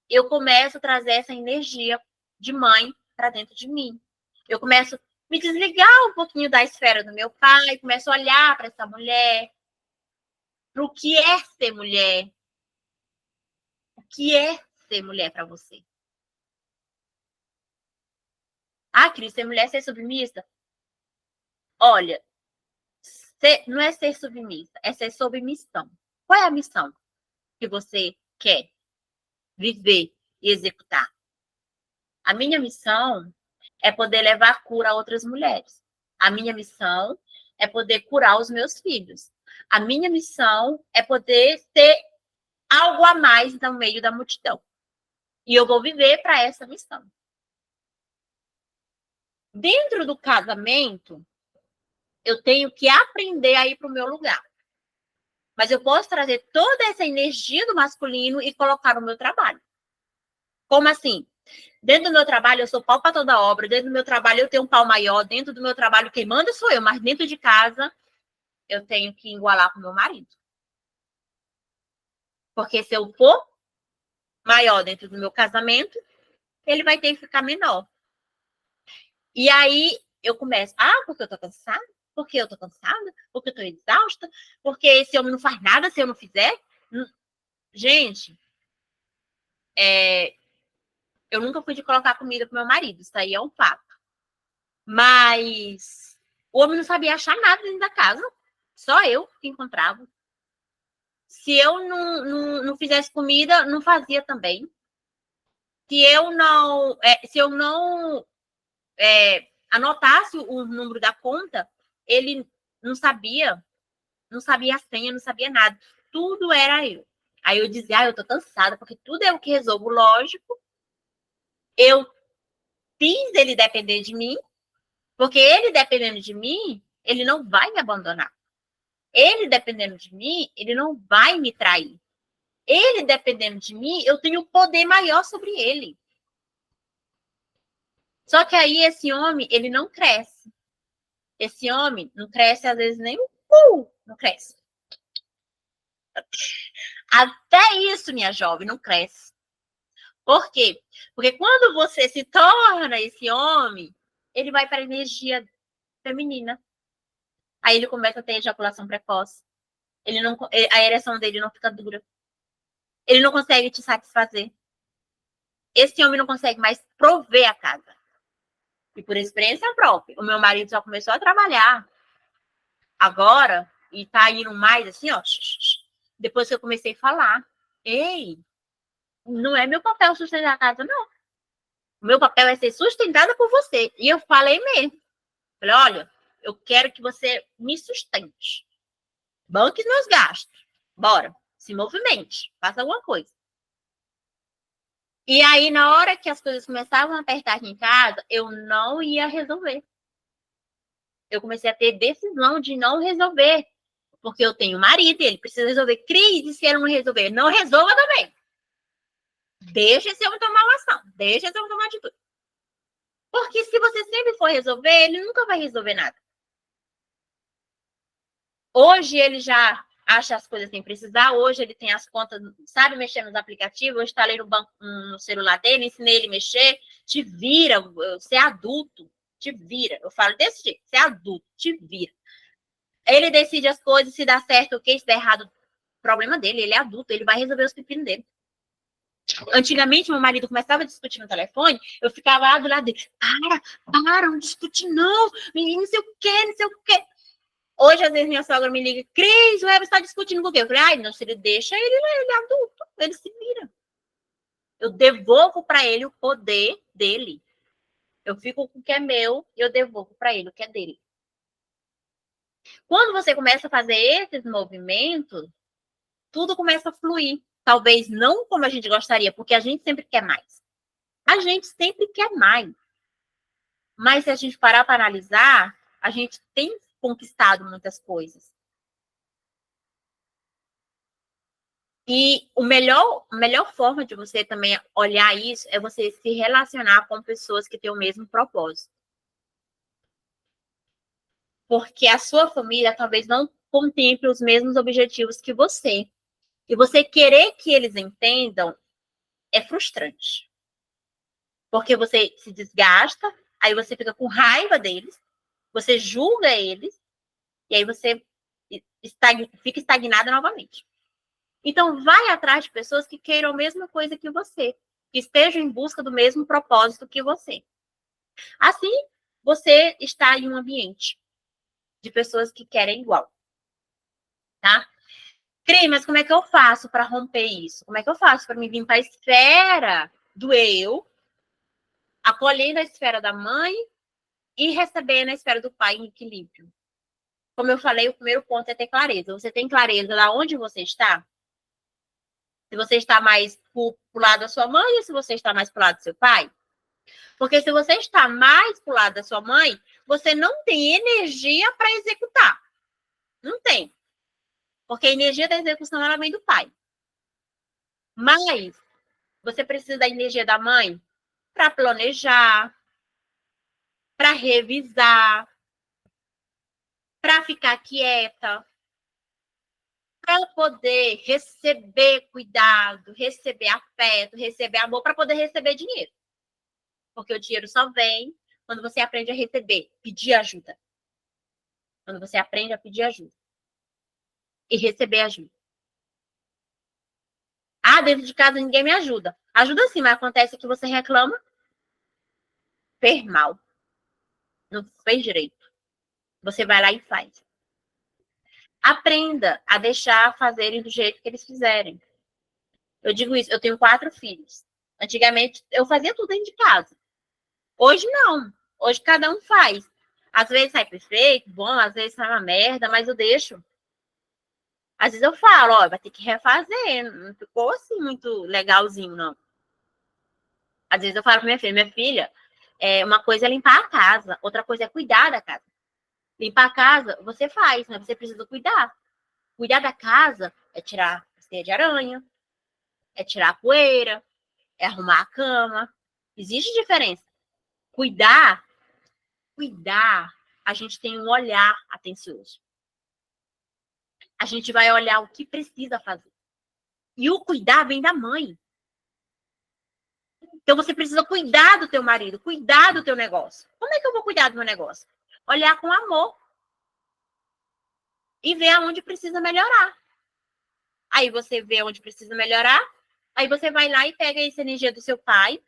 eu começo a trazer essa energia de mãe para dentro de mim. Eu começo a me desligar um pouquinho da esfera do meu pai, começo a olhar para essa mulher, para o que é ser mulher. O que é ser mulher para você? Ah, Cris, ser mulher é ser submissa? Olha, não é ser submissa, é ser sob missão. Qual é a missão que você quer viver e executar? A minha missão é poder levar cura a outras mulheres. A minha missão é poder curar os meus filhos. A minha missão é poder ter algo a mais no meio da multidão. E eu vou viver para essa missão. Dentro do casamento, eu tenho que aprender a ir para o meu lugar. Mas eu posso trazer toda essa energia do masculino e colocar no meu trabalho. Como assim? Dentro do meu trabalho, eu sou pau para toda obra. Dentro do meu trabalho, eu tenho um pau maior. Dentro do meu trabalho, quem manda sou eu. Mas dentro de casa, eu tenho que igualar com o meu marido. Porque se eu for maior dentro do meu casamento, ele vai ter que ficar menor. E aí eu começo, porque eu tô cansada? Porque eu tô cansada? Porque eu tô exausta? Porque esse homem não faz nada se eu não fizer? Gente, eu nunca fui de colocar comida pro meu marido, isso aí é um fato. Mas o homem não sabia achar nada dentro da casa, só eu que encontrava. Se eu não fizesse comida, não fazia também. Se eu não anotasse o número da conta, ele não sabia a senha, não sabia nada. Tudo era eu. Aí eu dizia, eu tô cansada, porque tudo é eu que resolvo, lógico. Eu fiz ele depender de mim, porque ele dependendo de mim, ele não vai me abandonar. Ele dependendo de mim, ele não vai me trair. Ele dependendo de mim, eu tenho poder maior sobre ele. Só que aí esse homem, ele não cresce. Esse homem não cresce, às vezes, nem não cresce. Até isso, minha jovem, não cresce. Por quê? Porque quando você se torna esse homem, ele vai para a energia feminina. Aí ele começa a ter ejaculação precoce. A ereção dele não fica dura. Ele não consegue te satisfazer. Esse homem não consegue mais prover a casa. E por experiência própria, o meu marido já começou a trabalhar agora e tá indo mais assim, ó. Depois que eu comecei a falar, ei, não é meu papel sustentar a casa, não. O meu papel é ser sustentada por você. E eu falei mesmo. Falei, olha, eu quero que você me sustente. Banque meus gastos. Bora, se movimente, faça alguma coisa. E aí, na hora que as coisas começavam a apertar aqui em casa, eu não ia resolver. Eu comecei a ter decisão de não resolver. Porque eu tenho marido e ele precisa resolver crise. Se ele não resolver, não resolva também. Deixa esse homem tomar uma ação. Deixa esse homem tomar atitude. Porque se você sempre for resolver, ele nunca vai resolver nada. Hoje ele já acha as coisas sem precisar. Hoje ele tem as contas, sabe mexer nos aplicativos. Eu instalei no banco, no celular dele, ensinei ele a mexer. Te vira, você é adulto. Te vira. Eu falo desse jeito, você é adulto, te vira. Ele decide as coisas, se dá certo, ok, se der errado, problema dele, ele é adulto, ele vai resolver os pepinos dele. Antigamente, meu marido começava a discutir no telefone, eu ficava lá do lado dele, para, não discute não, não sei o quê, não sei o quê. Hoje, às vezes, minha sogra me liga, Cris, o Everton está discutindo com o quê? Eu falei, não, se ele deixa, ele é adulto, ele se vira. Eu devolvo para ele o poder dele. Eu fico com o que é meu e eu devolvo para ele o que é dele. Quando você começa a fazer esses movimentos, tudo começa a fluir. Talvez não como a gente gostaria, porque a gente sempre quer mais. A gente sempre quer mais. Mas se a gente parar para analisar, a gente tem conquistado muitas coisas. E a melhor forma de você também olhar isso é você se relacionar com pessoas que têm o mesmo propósito. Porque a sua família talvez não contemple os mesmos objetivos que você. E você querer que eles entendam é frustrante. Porque você se desgasta, aí você fica com raiva deles, você julga eles, e aí você fica estagnada novamente. Então, vai atrás de pessoas que queiram a mesma coisa que você, que estejam em busca do mesmo propósito que você. Assim, você está em um ambiente de pessoas que querem igual. Tá? Cris, mas como é que eu faço para romper isso? Como é que eu faço para me vir para a esfera do eu, acolhendo a esfera da mãe e recebendo a esfera do pai em equilíbrio? Como eu falei, o primeiro ponto é ter clareza. Você tem clareza de onde você está? Se você está mais pro lado da sua mãe ou se você está mais pro lado do seu pai? Porque se você está mais pro lado da sua mãe, você não tem energia para executar. Não tem. Porque a energia da execução ela vem do pai. Mas você precisa da energia da mãe para planejar, para revisar, para ficar quieta, para poder receber cuidado, receber afeto, receber amor, para poder receber dinheiro. Porque o dinheiro só vem quando você aprende a receber, pedir ajuda. Quando você aprende a pedir ajuda. E receber ajuda. Ah, dentro de casa ninguém me ajuda. Ajuda sim, mas acontece que você reclama, fez mal. Não fez direito. Você vai lá e faz. Aprenda a deixar fazerem do jeito que eles fizerem. Eu digo isso, eu tenho 4 filhos. Antigamente, eu fazia tudo dentro de casa. Hoje, não. Hoje, cada um faz. Às vezes sai perfeito, bom, às vezes sai uma merda, mas eu deixo. Às vezes eu falo, ó, vai ter que refazer. Não ficou assim muito legalzinho, não. Às vezes eu falo pra minha filha, uma coisa é limpar a casa, outra coisa é cuidar da casa. Limpar a casa, você faz, mas você precisa cuidar. Cuidar da casa é tirar a teia de aranha, é tirar a poeira, é arrumar a cama. Existe diferença. Cuidar, a gente tem um olhar atencioso. A gente vai olhar o que precisa fazer. E o cuidar vem da mãe. Então você precisa cuidar do teu marido, cuidar do teu negócio. Como é que eu vou cuidar do meu negócio? Olhar com amor. E ver aonde precisa melhorar. Aí você vê onde precisa melhorar, aí você vai lá e pega essa energia do seu pai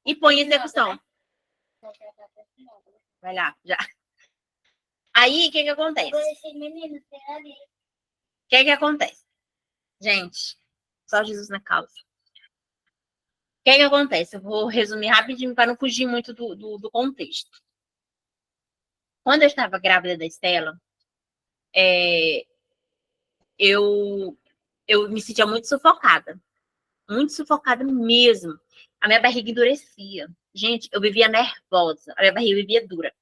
e põe em execução. Vai lá, já. Aí, o que acontece? O que acontece? Gente, só Jesus na causa. O que acontece? Eu vou resumir rapidinho para não fugir muito do contexto. Quando eu estava grávida da Estela, eu me sentia muito sufocada mesmo. A minha barriga endurecia. Gente, eu vivia nervosa, a minha barriga vivia dura.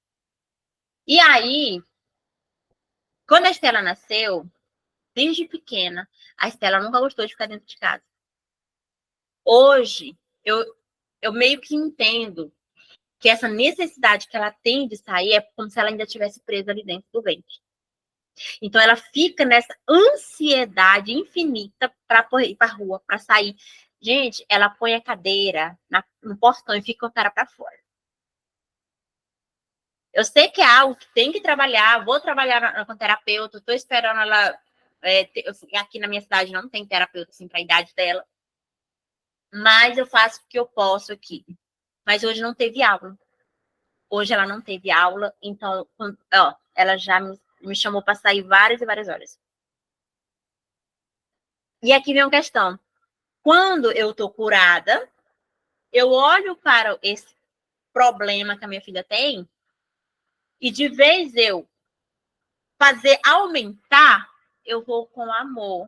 E aí, quando a Estela nasceu, desde pequena, a Estela nunca gostou de ficar dentro de casa. Hoje, eu meio que entendo que essa necessidade que ela tem de sair é como se ela ainda estivesse presa ali dentro do ventre. Então, ela fica nessa ansiedade infinita para ir para a rua, para sair. Gente, ela põe a cadeira no portão e fica com a cara para fora. Eu sei que é algo que tem que trabalhar, vou trabalhar com terapeuta, estou esperando ela. Aqui na minha cidade não tem terapeuta assim, para a idade dela. Mas eu faço o que eu posso aqui. Mas hoje não teve aula. Hoje ela não teve aula, então, ó, ela já me chamou para sair várias e várias horas. E aqui vem uma questão. Quando eu tô curada, eu olho para esse problema que a minha filha tem e de vez eu fazer aumentar, eu vou com amor,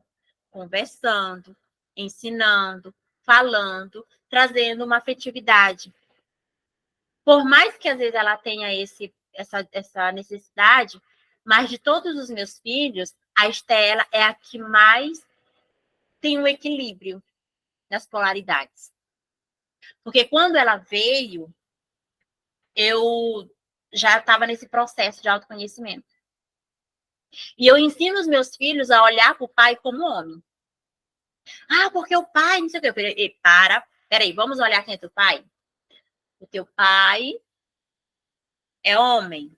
conversando, ensinando, falando, trazendo uma afetividade. Por mais que às vezes ela tenha essa necessidade, mas de todos os meus filhos, a Estela é a que mais tem um equilíbrio nas polaridades. Porque quando ela veio, eu já estava nesse processo de autoconhecimento. E eu ensino os meus filhos a olhar para o pai como homem. Ah, porque o pai, não sei o quê. Eu falei, peraí, vamos olhar quem é teu pai? O teu pai é homem.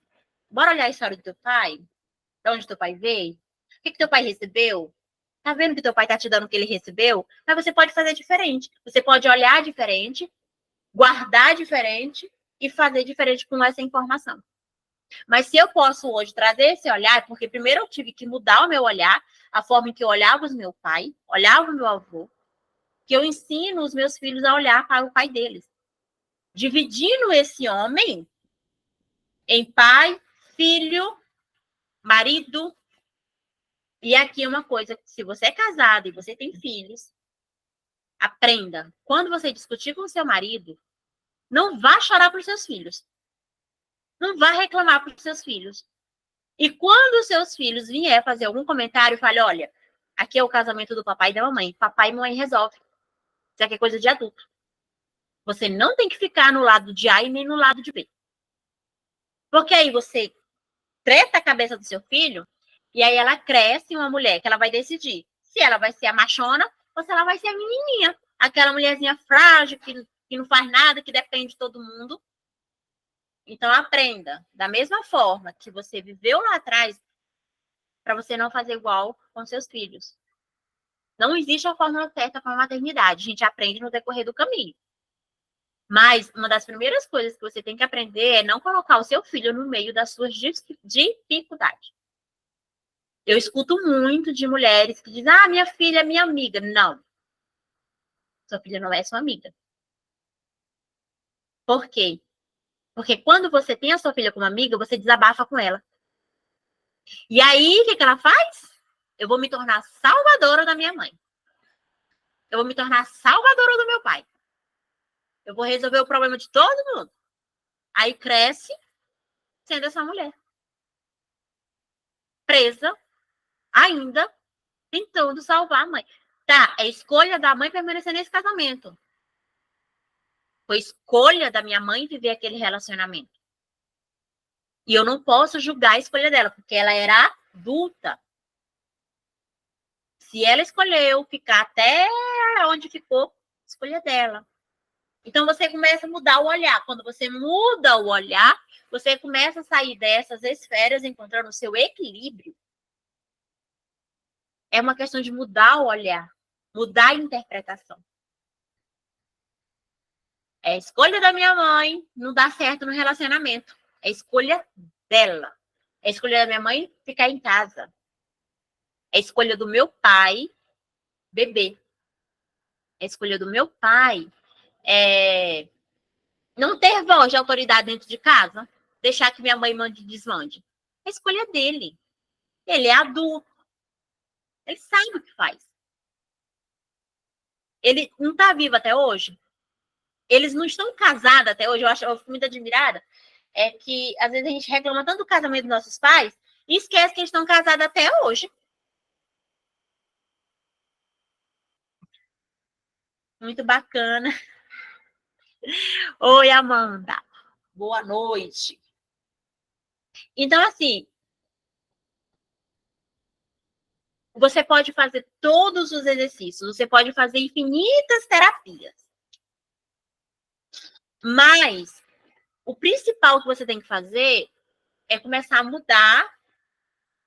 Bora olhar a história do teu pai? De onde teu pai veio? O que teu pai recebeu? Tá vendo que teu pai tá te dando o que ele recebeu? Mas você pode fazer diferente. Você pode olhar diferente, guardar diferente e fazer diferente com essa informação. Mas se eu posso hoje trazer esse olhar, porque primeiro eu tive que mudar o meu olhar, a forma em que eu olhava o meu pai, olhava o meu avô, que eu ensino os meus filhos a olhar para o pai deles. Dividindo esse homem em pai, filho, marido. E aqui uma coisa, se você é casado e você tem filhos, aprenda. Quando você discutir com seu marido, não vá chorar para os seus filhos. Não vá reclamar para os seus filhos. E quando os seus filhos vier fazer algum comentário, fale, olha, aqui é o casamento do papai e da mamãe. Papai e mamãe resolve. Isso aqui é coisa de adulto. Você não tem que ficar no lado de A e nem no lado de B. Porque aí você treta a cabeça do seu filho e aí ela cresce uma mulher que ela vai decidir se ela vai ser a machona ou se ela vai ser a menininha. Aquela mulherzinha frágil que não faz nada, que depende de todo mundo. Então, aprenda. Da mesma forma que você viveu lá atrás, para você não fazer igual com seus filhos. Não existe a fórmula certa para a maternidade. A gente aprende no decorrer do caminho. Mas uma das primeiras coisas que você tem que aprender é não colocar o seu filho no meio das suas dificuldades. Eu escuto muito de mulheres que dizem, minha filha é minha amiga. Não. Sua filha não é sua amiga. Por quê? Porque quando você tem a sua filha como amiga, você desabafa com ela. E aí, o que ela faz? Eu vou me tornar salvadora da minha mãe. Eu vou me tornar salvadora do meu pai. Eu vou resolver o problema de todo mundo. Aí cresce sendo essa mulher. Presa, ainda, tentando salvar a mãe. Tá, é escolha da mãe permanecer nesse casamento. Foi escolha da minha mãe viver aquele relacionamento. E eu não posso julgar a escolha dela, porque ela era adulta. Se ela escolheu ficar até onde ficou, escolha dela. Então, você começa a mudar o olhar. Quando você muda o olhar, você começa a sair dessas esferas, encontrando o seu equilíbrio. É uma questão de mudar o olhar, mudar a interpretação. É a escolha da minha mãe não dar certo no relacionamento. É a escolha dela. É a escolha da minha mãe ficar em casa. É a escolha do meu pai beber. É a escolha do meu pai não ter voz de autoridade dentro de casa. Deixar que minha mãe mande e desmande. É a escolha dele. Ele é adulto. Ele sabe o que faz. Ele não está vivo até hoje. Eles não estão casados até hoje. Eu fico muito admirada. É que, às vezes, a gente reclama tanto do casamento dos nossos pais e esquece que eles estão casados até hoje. Muito bacana. Oi, Amanda. Boa noite. Então, assim, você pode fazer todos os exercícios, você pode fazer infinitas terapias. Mas o principal que você tem que fazer é começar a mudar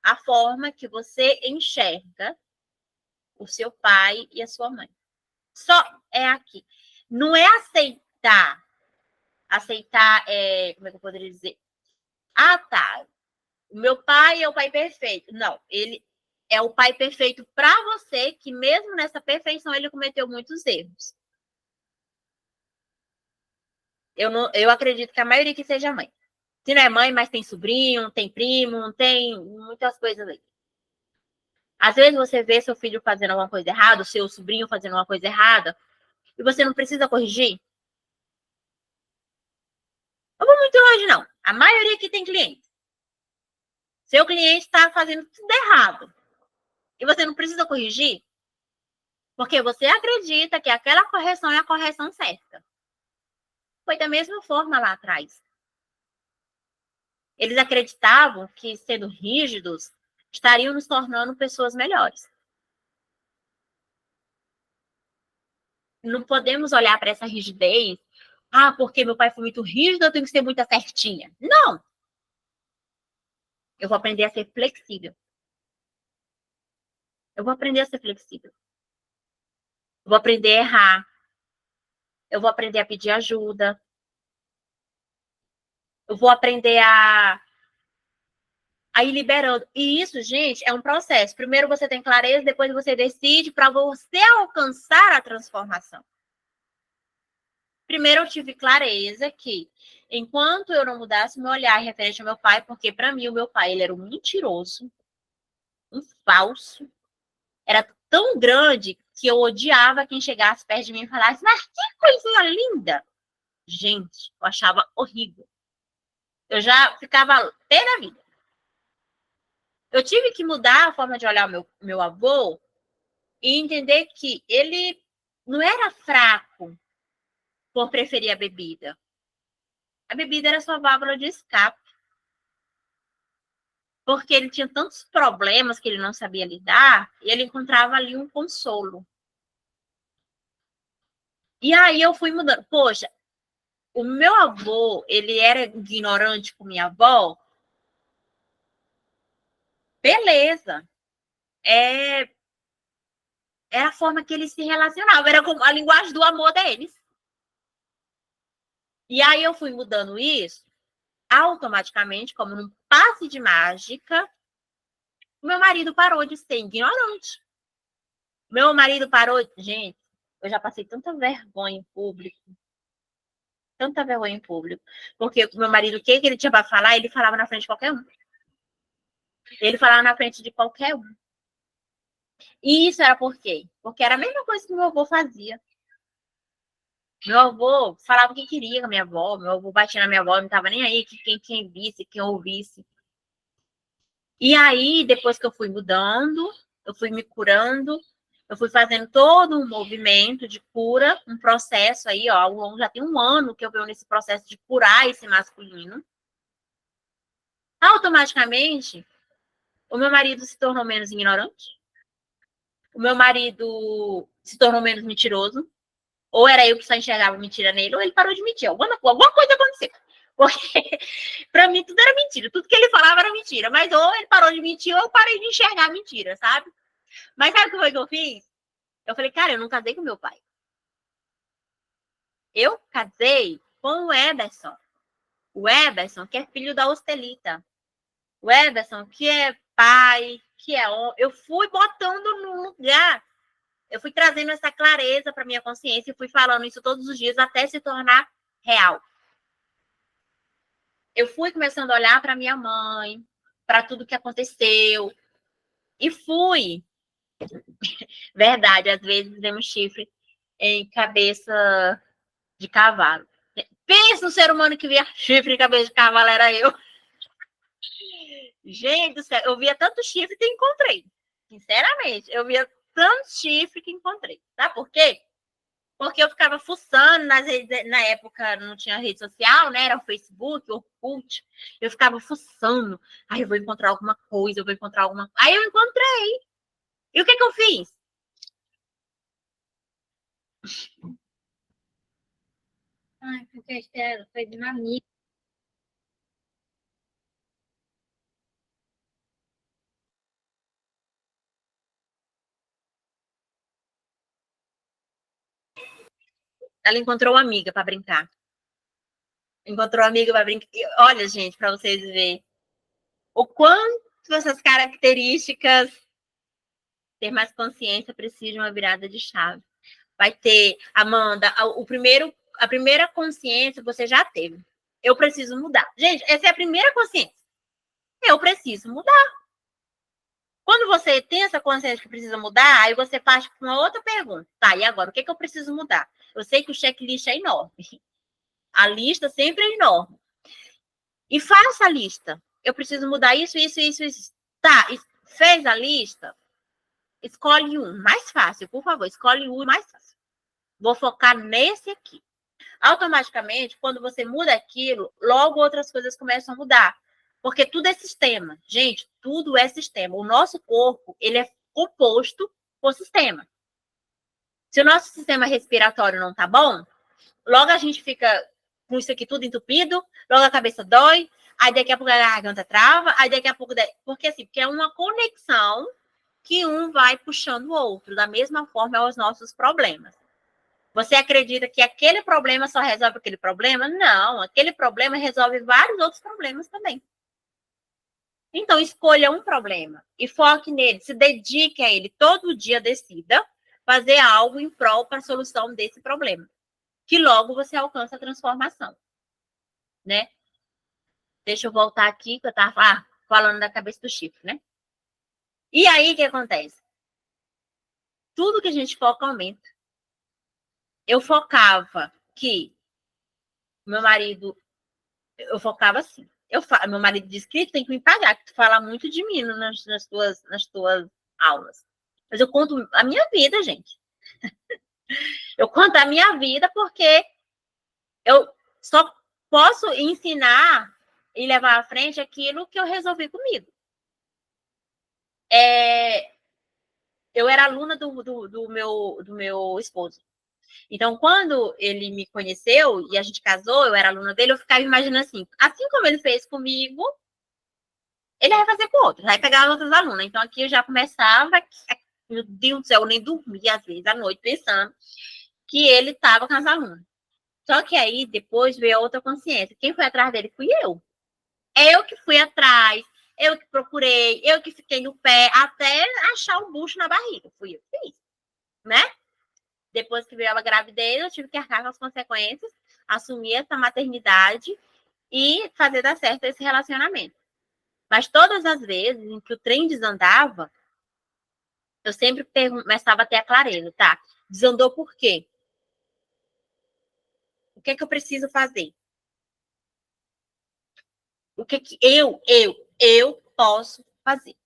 a forma que você enxerga o seu pai e a sua mãe. Só é aqui. Não é aceitar. Aceitar, como é que eu poderia dizer? Tá. O meu pai é o pai perfeito. Não, ele é o pai perfeito para você, que mesmo nessa perfeição ele cometeu muitos erros. Eu acredito que a maioria que seja mãe. Se não é mãe, mas tem sobrinho, tem primo, tem muitas coisas aí. Às vezes você vê seu filho fazendo alguma coisa errada, o seu sobrinho fazendo alguma coisa errada, e você não precisa corrigir. Não vou muito longe, não. A maioria aqui tem cliente. Seu cliente está fazendo tudo errado. E você não precisa corrigir, porque você acredita que aquela correção é a correção certa. Foi da mesma forma lá atrás. Eles acreditavam que, sendo rígidos, estariam nos tornando pessoas melhores. Não podemos olhar para essa rigidez. Porque meu pai foi muito rígido, eu tenho que ser muito certinha. Não! Eu vou aprender a ser flexível. Eu vou aprender a ser flexível. Eu vou aprender a errar. Eu vou aprender a pedir ajuda. Eu vou aprender a ir liberando. E isso, gente, é um processo. Primeiro você tem clareza, depois você decide para você alcançar a transformação. Primeiro eu tive clareza que, enquanto eu não mudasse meu olhar referente ao meu pai, porque para mim o meu pai ele era um mentiroso, um falso, era tão grande que eu odiava quem chegasse perto de mim e falasse, mas que coisinha linda! Gente, eu achava horrível. Eu já ficava pé da vida. Eu tive que mudar a forma de olhar o meu avô e entender que ele não era fraco por preferir a bebida. A bebida era sua válvula de escape. Porque ele tinha tantos problemas que ele não sabia lidar, e ele encontrava ali um consolo. E aí eu fui mudando. Poxa, O meu avô, ele era ignorante com minha avó. Beleza. Era a forma que eles se relacionavam, era como a linguagem do amor deles. E aí eu fui mudando isso, automaticamente, como num passe de mágica, meu marido parou de ser ignorante. Meu marido parou. Gente, eu já passei tanta vergonha em público. Tanta vergonha em público. Porque o meu marido, o que ele tinha para falar, ele falava na frente de qualquer um. Ele falava na frente de qualquer um. E isso era por quê? Porque era a mesma coisa que meu avô fazia. Meu avô falava o que queria com a minha avó. Meu avô batia na minha avó, não estava nem aí, que quem visse, quem ouvisse. E aí, depois que eu fui mudando, eu fui me curando, eu fui fazendo todo um movimento de cura, um processo aí, ó, ao longo, já tem um ano que eu venho nesse processo de curar esse masculino. Automaticamente, o meu marido se tornou menos ignorante, o meu marido se tornou menos mentiroso, ou era eu que só enxergava mentira nele, ou ele parou de mentir, alguma coisa aconteceu. Porque pra mim tudo era mentira, tudo que ele falava era mentira, mas ou ele parou de mentir, ou eu parei de enxergar mentira, sabe? Mas sabe o que foi que eu fiz? Eu falei, cara, eu não casei com meu pai. Eu casei com o Eberson. O Eberson, que é filho da Hostelita. O Eberson, que é pai, que é homem. Eu fui botando no lugar. Eu fui trazendo essa clareza para minha consciência e fui falando isso todos os dias até se tornar real. Eu fui começando a olhar para minha mãe, para tudo que aconteceu. E fui. Verdade, às vezes demos chifre em cabeça de cavalo. Pensa no ser humano que via chifre em cabeça de cavalo, era eu. Gente do céu, eu via tanto chifre que encontrei. Sinceramente, eu via tanto chifre que encontrei. Sabe por quê? Porque eu ficava fuçando nas redes, na época não tinha rede social, né? Era o Facebook, o Orkut. Eu ficava fuçando. Aí eu vou encontrar alguma coisa, eu vou encontrar alguma coisa. Aí eu encontrei. E o que que eu fiz? Ai, porque a Estela foi de uma amiga. Ela encontrou uma amiga para brincar. Encontrou uma amiga para brincar. E olha, gente, para vocês verem o quanto essas características ter mais consciência precisa de uma virada de chave. Vai ter, Amanda, a primeira consciência você já teve. Eu preciso mudar. Gente, essa é a primeira consciência. Eu preciso mudar. Quando você tem essa consciência que precisa mudar, aí você parte para uma outra pergunta. Tá, e agora? O que, é que eu preciso mudar? Eu sei que o checklist é enorme. A lista sempre é enorme. E faça a lista. Eu preciso mudar isso, isso, isso, isso. Tá, fez a lista? Escolhe um mais fácil, por favor. Escolhe um mais fácil. Vou focar nesse aqui. Automaticamente, quando você muda aquilo, logo outras coisas começam a mudar. Porque tudo é sistema. Gente, tudo é sistema. O nosso corpo, ele é composto por sistema. Se o nosso sistema respiratório não tá bom, logo a gente fica com isso aqui tudo entupido, logo a cabeça dói, aí daqui a pouco a garganta trava, aí daqui a pouco... Porque assim, porque é uma conexão que um vai puxando o outro. Da mesma forma, é os nossos problemas. Você acredita que aquele problema só resolve aquele problema? Não, aquele problema resolve vários outros problemas também. Então, escolha um problema e foque nele, se dedique a ele todo dia, decida fazer algo em prol para a solução desse problema, que logo você alcança a transformação, né? Deixa eu voltar aqui, que eu estava falando da cabeça do chifre, né? E aí, o que acontece? Tudo que a gente foca aumenta. Eu focava que meu marido, eu focava assim. Meu marido disse que tem que me pagar, que tu fala muito de mim nas tuas aulas. Mas eu conto a minha vida, gente. Eu conto a minha vida porque eu só posso ensinar e levar à frente aquilo que eu resolvi comigo. Eu era aluna do meu esposo. Então, quando ele me conheceu e a gente casou, eu era aluna dele, eu ficava imaginando assim como ele fez comigo, ele vai fazer com outros, vai pegar as outras alunas. Então, aqui eu já começava, meu Deus do céu, eu nem dormia às vezes à noite pensando que ele estava com as alunas. Só que aí, depois veio a outra consciência. Quem foi atrás dele fui eu. Eu que fui atrás, eu que procurei, eu que fiquei no pé até achar um bucho na barriga. Fui eu que fiz, né? Depois que veio a gravidez, eu tive que arcar com as consequências, assumir essa maternidade e fazer dar certo esse relacionamento. Mas todas as vezes em que o trem desandava, eu sempre começava a ter a clareza, tá? Desandou por quê? O que é que eu preciso fazer? O que é que eu posso fazer?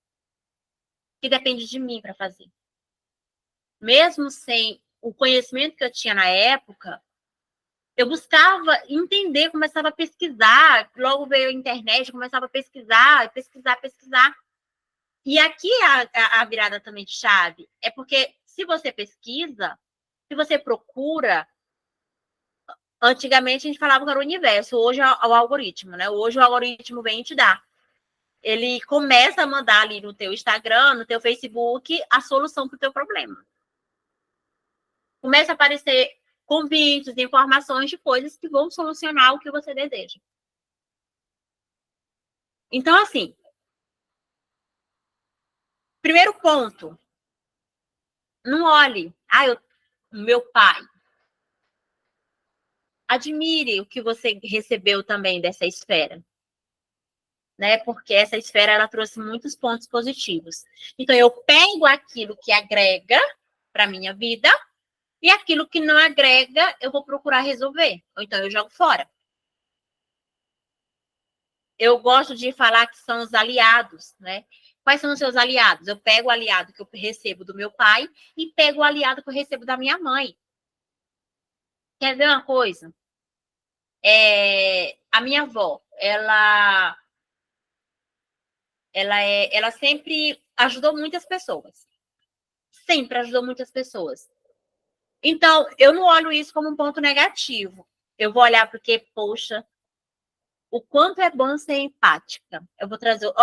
Que depende de mim para fazer. Mesmo sem o conhecimento que eu tinha na época, eu buscava entender, começava a pesquisar, logo veio a internet, começava a pesquisar. E aqui a virada também de chave é porque se você pesquisa, se você procura, antigamente a gente falava que era o universo, hoje é o algoritmo, né? Hoje o algoritmo vem te dar. Ele começa a mandar ali no teu Instagram, no teu Facebook, a solução para o teu problema. Começa a aparecer convites, informações de coisas que vão solucionar o que você deseja. Então, assim, primeiro ponto, não olhe, meu pai. Admire o que você recebeu também dessa esfera, né? Porque essa esfera ela trouxe muitos pontos positivos. Então, eu pego aquilo que agrega para minha vida e aquilo que não agrega, eu vou procurar resolver. Ou então eu jogo fora. Eu gosto de falar que são os aliados, né? Quais são os seus aliados? Eu pego o aliado que eu recebo do meu pai e pego o aliado que eu recebo da minha mãe. Quer ver uma coisa? A minha avó, ela sempre ajudou muitas pessoas. Sempre ajudou muitas pessoas. Então, eu não olho isso como um ponto negativo. Eu vou olhar porque, poxa, o quanto é bom ser empática. Eu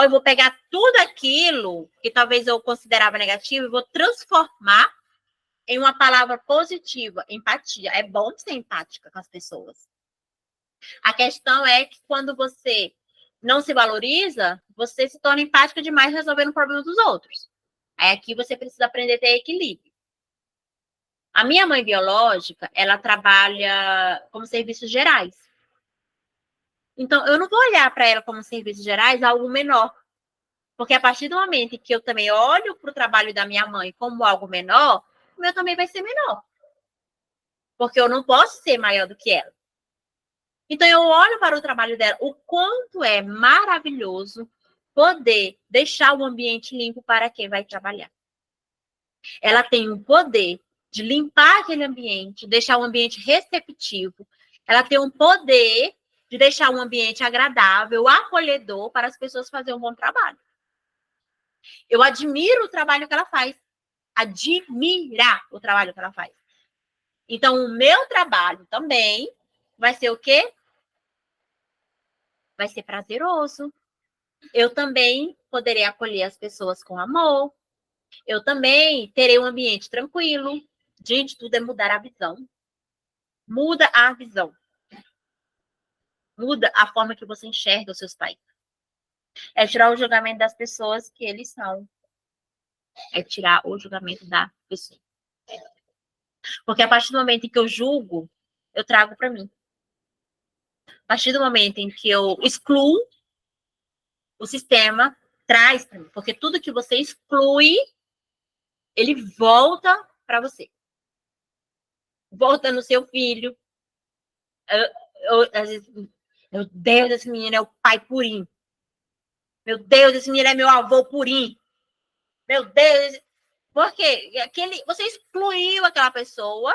vou pegar tudo aquilo que talvez eu considerava negativo e vou transformar em uma palavra positiva, empatia. É bom ser empática com as pessoas. A questão é que quando você não se valoriza, você se torna empática demais resolvendo o problema dos outros. Aí aqui você precisa aprender a ter equilíbrio. A minha mãe biológica, ela trabalha como serviços gerais. Então, eu não vou olhar para ela como serviços gerais algo menor. Porque a partir do momento em que eu também olho para o trabalho da minha mãe como algo menor, o meu também vai ser menor. Porque eu não posso ser maior do que ela. Então, eu olho para o trabalho dela, o quanto é maravilhoso poder deixar o ambiente limpo para quem vai trabalhar. Ela tem o poder de limpar aquele ambiente, deixar o ambiente receptivo. Ela tem um poder de deixar um ambiente agradável, acolhedor para as pessoas fazerem um bom trabalho. Eu admiro o trabalho que ela faz. Admirar o trabalho que ela faz. Então, o meu trabalho também vai ser o quê? Vai ser prazeroso. Eu também poderei acolher as pessoas com amor. Eu também terei um ambiente tranquilo. Gente, tudo é mudar a visão. Muda a visão. Muda a forma que você enxerga os seus pais. É tirar o julgamento das pessoas que eles são. É tirar o julgamento da pessoa. Porque a partir do momento em que eu julgo, eu trago para mim. A partir do momento em que eu excluo, o sistema traz para mim. Porque tudo que você exclui, ele volta para você. Volta no seu filho. Às vezes, meu Deus, esse menino é o pai purinho. Meu Deus, esse menino é meu avô purinho. Meu Deus. Porque você excluiu aquela pessoa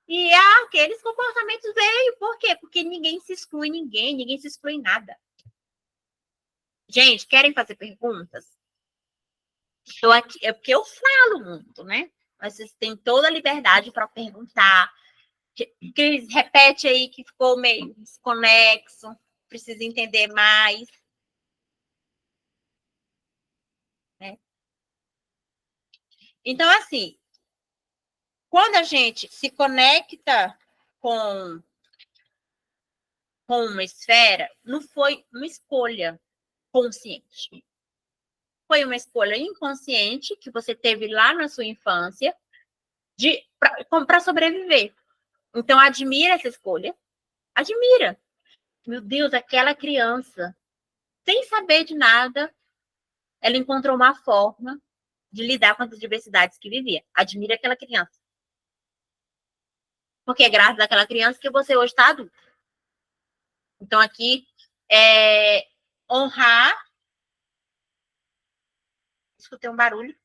e aqueles comportamentos veio. Por quê? Porque ninguém se exclui ninguém se exclui nada. Gente, querem fazer perguntas? É porque eu falo muito, né? Mas vocês têm toda a liberdade para perguntar, Cris, repete aí que ficou meio desconexo. Precisa entender mais. Né? Então, assim, quando a gente se conecta com uma esfera, não foi uma escolha consciente. Foi uma escolha inconsciente que você teve lá na sua infância para sobreviver. Então, admira essa escolha. Admira. Meu Deus, aquela criança, sem saber de nada, ela encontrou uma forma de lidar com as diversidades que vivia. Admira aquela criança. Porque é graças àquela criança que você hoje está adulto. Então, aqui, honrar. Escutei um barulho.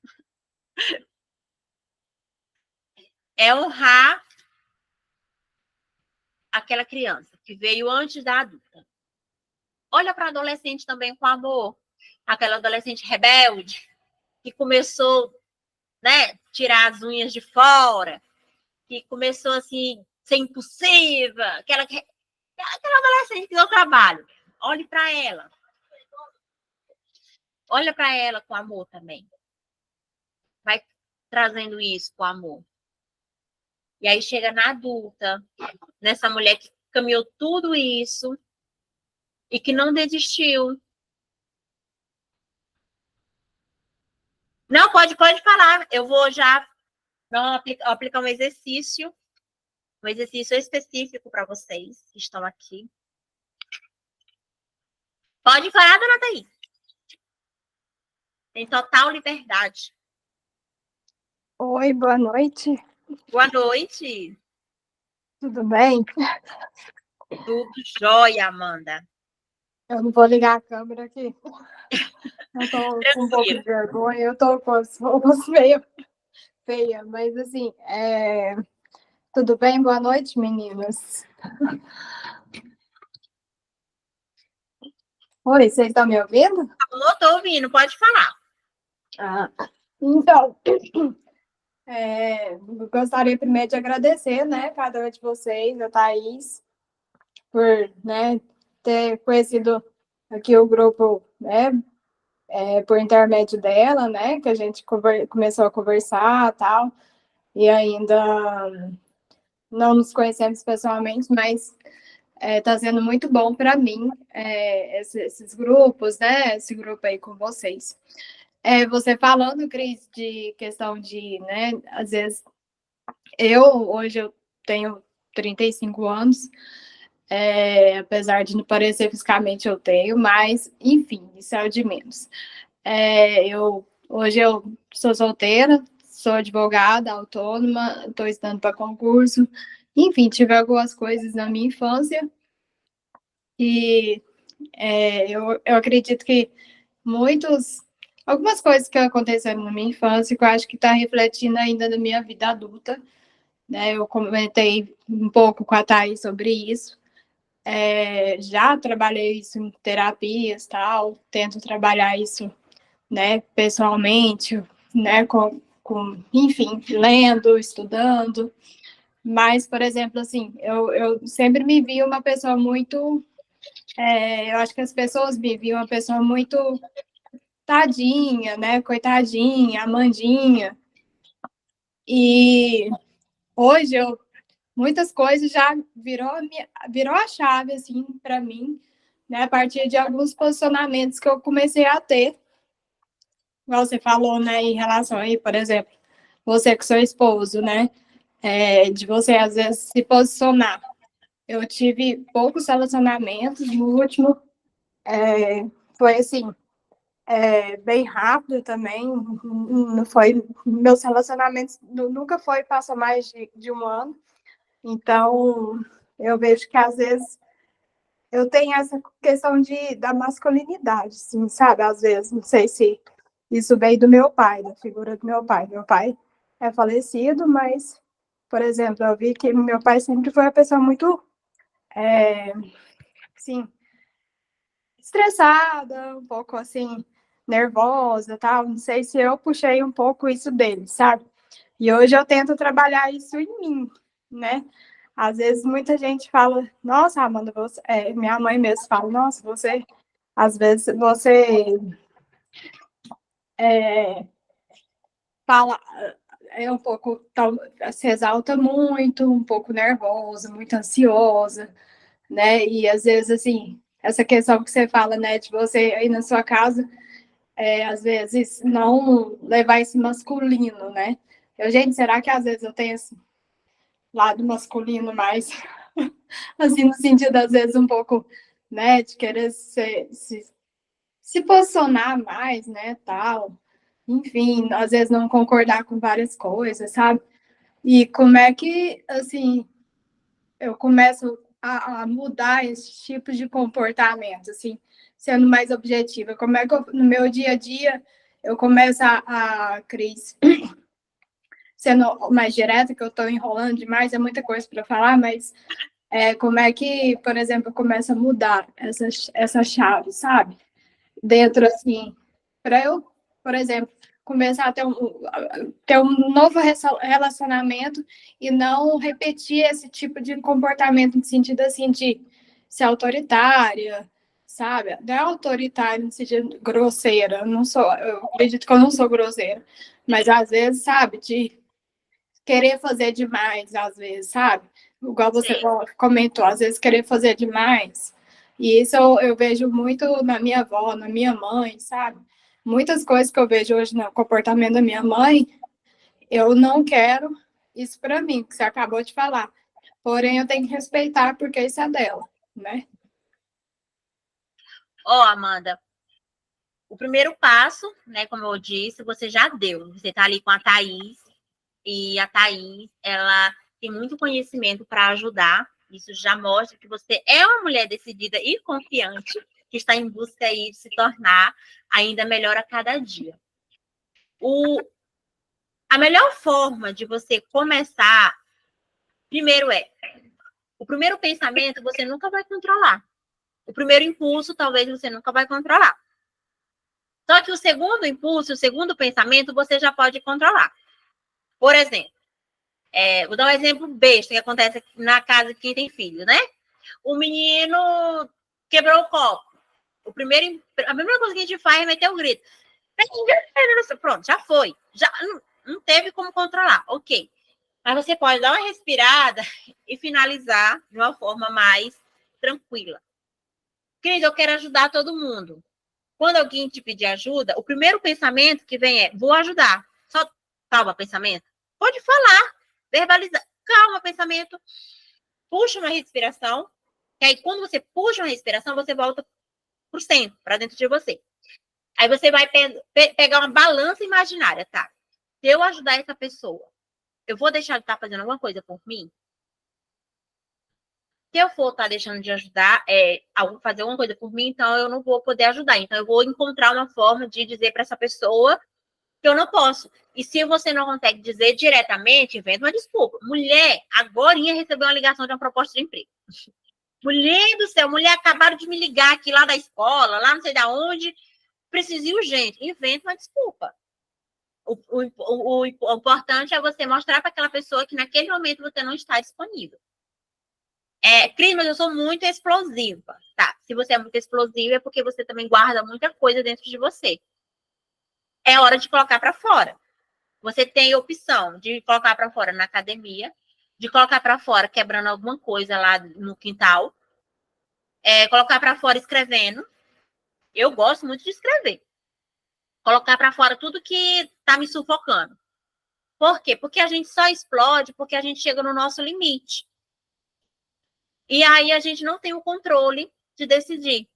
É honrar aquela criança que veio antes da adulta. Olha para a adolescente também com amor. Aquela adolescente rebelde que começou, né, tirar as unhas de fora, que começou assim, ser impulsiva, aquela adolescente que deu trabalho. Olhe para ela. Olha para ela com amor também. Vai trazendo isso com amor. E aí chega na adulta, nessa mulher que caminhou tudo isso e que não desistiu. Não, pode falar. Eu vou já aplicar um exercício específico para vocês que estão aqui. Pode falar, dona Thaís. Tem total liberdade. Oi, boa noite. Boa noite. Tudo bem? Tudo jóia, Amanda. Eu não vou ligar a câmera aqui. Eu tô com um pouco de vergonha, eu tô com as roupas meio feias, mas assim, tudo bem? Boa noite, meninas. Oi, vocês estão me ouvindo? Eu tô ouvindo, pode falar. Então, gostaria primeiro de agradecer, né, cada um de vocês, a Thaís, por, né, ter conhecido aqui o grupo, né, por intermédio dela, né, que a gente começou a conversar, tal, e ainda não nos conhecemos pessoalmente, mas está sendo muito bom para mim esses grupos, né, esse grupo aí com vocês. Você falando, Cris, de questão de, né, às vezes, hoje eu tenho 35 anos, apesar de não parecer fisicamente eu tenho, mas, enfim, isso é o de menos. Hoje eu sou solteira, sou advogada, autônoma, estou estudando para concurso, enfim, tive algumas coisas na minha infância e eu acredito que algumas coisas que aconteceram na minha infância que eu acho que está refletindo ainda na minha vida adulta, né? Eu comentei um pouco com a Thaís sobre isso. Já trabalhei isso em terapias, tal, tento trabalhar isso, né, pessoalmente, né, enfim, lendo, estudando, mas, por exemplo, assim, eu sempre me vi uma pessoa muito, eu acho que as pessoas me viam uma pessoa muito tadinha, né, coitadinha, Amandinha, e hoje muitas coisas já virou a chave, assim, para mim, né, a partir de alguns posicionamentos que eu comecei a ter, igual você falou, né, em relação aí, por exemplo, você com seu esposo, né, de você, às vezes, se posicionar. Eu tive poucos relacionamentos, no último foi, assim, bem rápido também, não foi, meus relacionamentos nunca foi, passa mais de um ano, então, eu vejo que, às vezes, eu tenho essa questão da masculinidade, assim, sabe? Às vezes, não sei se isso veio do meu pai, da figura do meu pai. Meu pai é falecido, mas, por exemplo, eu vi que meu pai sempre foi uma pessoa muito, assim, estressada, um pouco, assim, nervosa, tal. Não sei se eu puxei um pouco isso dele, sabe? E hoje eu tento trabalhar isso em mim, né? Às vezes muita gente fala, nossa, Amanda, você... minha mãe mesmo fala, nossa, você, às vezes você fala, um pouco, se exalta muito, um pouco nervosa, muito ansiosa, né? E às vezes, assim, essa questão que você fala, né, de você aí na sua casa, às vezes não levar esse masculino, né? Gente, será que às vezes eu tenho esse lado masculino mais, assim, no sentido, às vezes, um pouco, né, de querer se posicionar mais, né, tal. Enfim, às vezes não concordar com várias coisas, sabe? E como é que, assim, eu começo a mudar esse tipo de comportamento, assim, sendo mais objetiva? Como é que no meu dia a dia eu começo Cris, sendo mais direta, que eu estou enrolando demais, é muita coisa para falar, mas como é que, por exemplo, eu começo a mudar essa chave, sabe? Dentro, assim, para eu, por exemplo, começar a ter um novo relacionamento e não repetir esse tipo de comportamento no sentido, assim, de ser autoritária, sabe? Não é autoritária no sentido grosseira, eu acredito que eu não sou grosseira, mas às vezes, sabe, de querer fazer demais, às vezes, sabe? Igual você Sim. comentou, às vezes querer fazer demais. E isso eu vejo muito na minha avó, na minha mãe, sabe? Muitas coisas que eu vejo hoje no comportamento da minha mãe, eu não quero isso para mim, que você acabou de falar. Porém, eu tenho que respeitar porque isso é dela, né? Ó, Amanda, o primeiro passo, né, como eu disse, você já deu. Você está ali com a Thaís, e a Thaís, ela tem muito conhecimento para ajudar. Isso já mostra que você é uma mulher decidida e confiante, que está em busca aí de se tornar ainda melhor a cada dia. A melhor forma de você começar, primeiro o primeiro pensamento você nunca vai controlar. O primeiro impulso, talvez você nunca vai controlar. Só que o segundo impulso, o segundo pensamento, você já pode controlar. Por exemplo, vou dar um exemplo besta que acontece aqui na casa que tem filho, né? O menino quebrou o copo. A primeira coisa que a gente faz é meter o grito. Pronto, já foi. Já não teve como controlar. Ok. Mas você pode dar uma respirada e finalizar de uma forma mais tranquila. Cris, eu quero ajudar todo mundo. Quando alguém te pedir ajuda, o primeiro pensamento que vem é: vou ajudar. Só calma, pensamento. Pode falar, verbalizar. Calma, pensamento. Puxa uma respiração. Que aí, quando você puxa uma respiração, você volta para o centro, para dentro de você. Aí você vai pegar uma balança imaginária, tá? Se eu ajudar essa pessoa, eu vou deixar de estar fazendo alguma coisa por mim? Se eu for estar deixando de ajudar, fazer alguma coisa por mim, então eu não vou poder ajudar. Então eu vou encontrar uma forma de dizer para essa pessoa que eu não posso. E se você não consegue dizer diretamente, inventa uma desculpa. Mulher, agorinha recebeu uma ligação de uma proposta de emprego. Mulher do céu, mulher acabaram de me ligar aqui lá da escola, lá não sei de onde, preciso ir urgente. Inventa uma desculpa. O importante é você mostrar para aquela pessoa que naquele momento você não está disponível. Cris, mas eu sou muito explosiva. Tá, se você é muito explosiva é porque você também guarda muita coisa dentro de você. É hora de colocar para fora. Você tem a opção de colocar para fora na academia, de colocar para fora quebrando alguma coisa lá no quintal, colocar para fora escrevendo. Eu gosto muito de escrever. Colocar para fora tudo que está me sufocando. Por quê? Porque a gente só explode porque a gente chega no nosso limite. E aí a gente não tem o controle de decidir.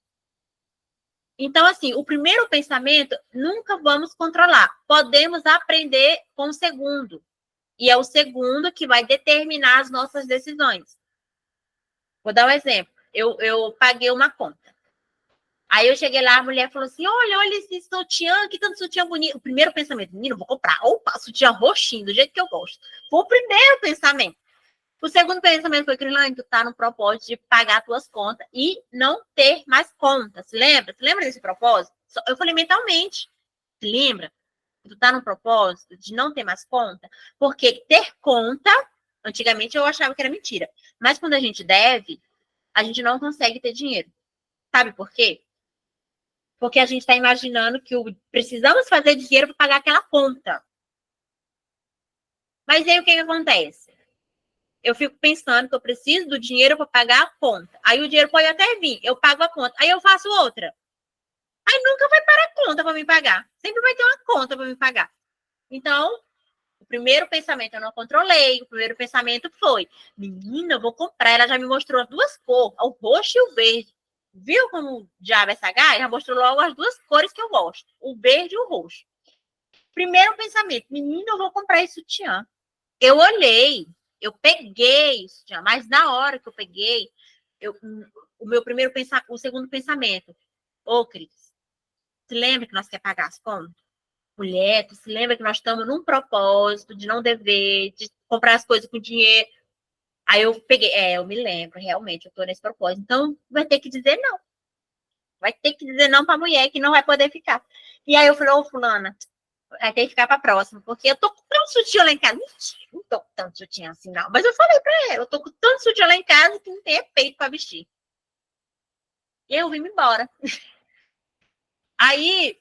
Então, assim, o primeiro pensamento nunca vamos controlar. Podemos aprender com o segundo. E é o segundo que vai determinar as nossas decisões. Vou dar um exemplo. Eu paguei uma conta. Aí eu cheguei lá, a mulher falou assim: olha esse sutiã, que tanto sutiã bonito. O primeiro pensamento: menino, vou comprar. Opa, sutiã roxinho, do jeito que eu gosto. Foi o primeiro pensamento. O segundo pensamento foi: Crilane, tu tá no propósito de pagar tuas contas e não ter mais contas. Lembra? Tu lembra desse propósito? Eu falei mentalmente. Lembra? Tu tá no propósito de não ter mais conta? Porque ter conta Antigamente eu achava que era mentira. Mas quando a gente deve, a gente não consegue ter dinheiro. Sabe por quê? Porque a gente está imaginando que precisamos fazer dinheiro para pagar aquela conta. Mas aí o que acontece? Eu fico pensando que eu preciso do dinheiro para pagar a conta. Aí o dinheiro pode até vir, eu pago a conta. Aí eu faço outra. Aí nunca vai parar a conta para me pagar. Sempre vai ter uma conta para me pagar. Então, o primeiro pensamento eu não controlei. O primeiro pensamento foi: menina, eu vou comprar. Ela já me mostrou as duas cores, o roxo e o verde. Viu como diabo essa gaia? Já mostrou logo as duas cores que eu gosto: o verde e o roxo. Primeiro pensamento: menina, eu vou comprar esse sutiã. Eu olhei, eu peguei isso, mas na hora que eu peguei, o meu primeiro pensamento, o segundo pensamento: ô, Cris, se lembra que nós quer pagar as contas? Mulher, tu se lembra que nós estamos num propósito de não dever, de comprar as coisas com dinheiro. Aí eu peguei, eu me lembro, realmente, eu tô nesse propósito. Então, vai ter que dizer não. Vai ter que dizer não pra mulher que não vai poder ficar. E aí eu falei: ô, fulana, vai ter que ficar pra próxima, porque eu tô com tanto sutiã lá em casa. Mentira, não tô com tanto sutiã assim, não. Mas eu falei pra ela: eu tô com tanto sutiã lá em casa que não tem peito pra vestir. E eu vim embora. Aí,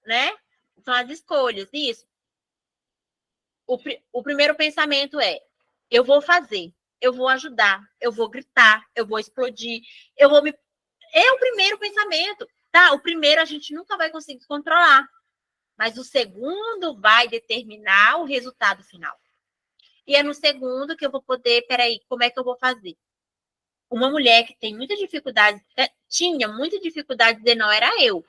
né? São as escolhas, isso. O primeiro pensamento é: eu vou fazer, eu vou ajudar, eu vou gritar, eu vou explodir, eu vou me. É o primeiro pensamento, tá? O primeiro a gente nunca vai conseguir controlar, mas o segundo vai determinar o resultado final. E é no segundo que eu vou poder, peraí, como é que eu vou fazer? Uma mulher que tem muita dificuldade, tinha muita dificuldade de dizer não, era eu.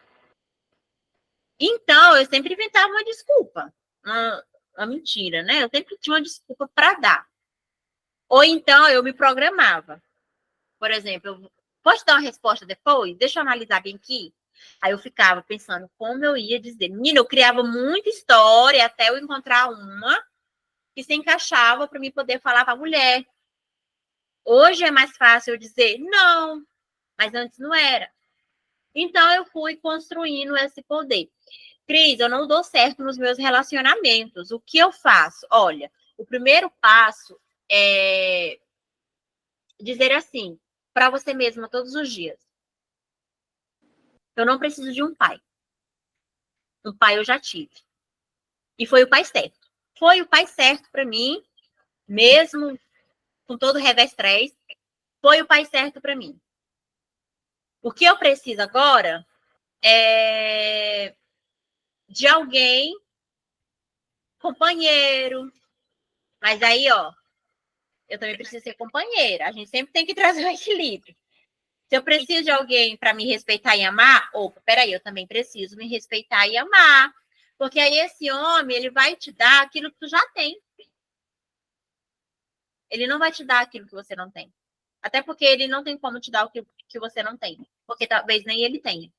Então, eu sempre inventava uma desculpa, uma mentira, né? Eu sempre tinha uma desculpa para dar. Ou então, eu me programava. Por exemplo, posso dar uma resposta depois? Deixa eu analisar bem aqui. Aí eu ficava pensando como eu ia dizer. Menina, eu criava muita história até eu encontrar uma que se encaixava para mim poder falar para a mulher. Hoje é mais fácil eu dizer não, mas antes não era. Então eu fui construindo esse poder. Cris, eu não dou certo nos meus relacionamentos. O que eu faço? Olha, o primeiro passo é dizer assim para você mesma todos os dias: eu não preciso de um pai. Um pai eu já tive. E foi o pai certo. Foi o pai certo para mim, mesmo com todo o revés 3. Foi o pai certo para mim. O que eu preciso agora é de alguém, companheiro. Mas aí, ó, eu também preciso ser companheira. A gente sempre tem que trazer o equilíbrio. Se eu preciso de alguém para me respeitar e amar, opa, peraí, eu também preciso me respeitar e amar. Porque aí esse homem, ele vai te dar aquilo que tu já tem. Ele não vai te dar aquilo que você não tem. Até porque ele não tem como te dar o que você não tem. Porque talvez nem ele tenha.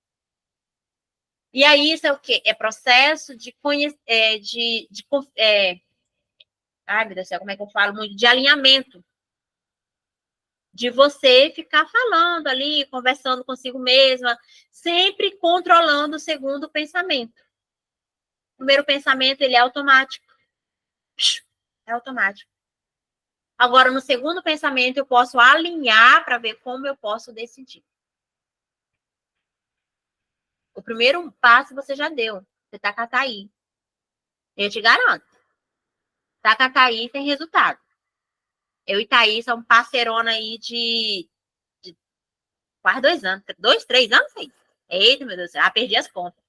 E aí, isso é o quê? É processo de conhecer, ai, meu Deus do céu, como é que eu falo? Muito de alinhamento. De você ficar falando ali, conversando consigo mesma, sempre controlando o segundo pensamento. O primeiro pensamento, ele é automático. É automático. Agora, no segundo pensamento, eu posso alinhar para ver como eu posso decidir. O primeiro passo você já deu. Você tá com a Thaí. Eu te garanto. Tá com a Thaí, tem resultado. Eu e Thaí somos parceirona aí de quase 2 anos. 2, 3 anos, sim. Eita, meu Deus do céu. Perdi as contas.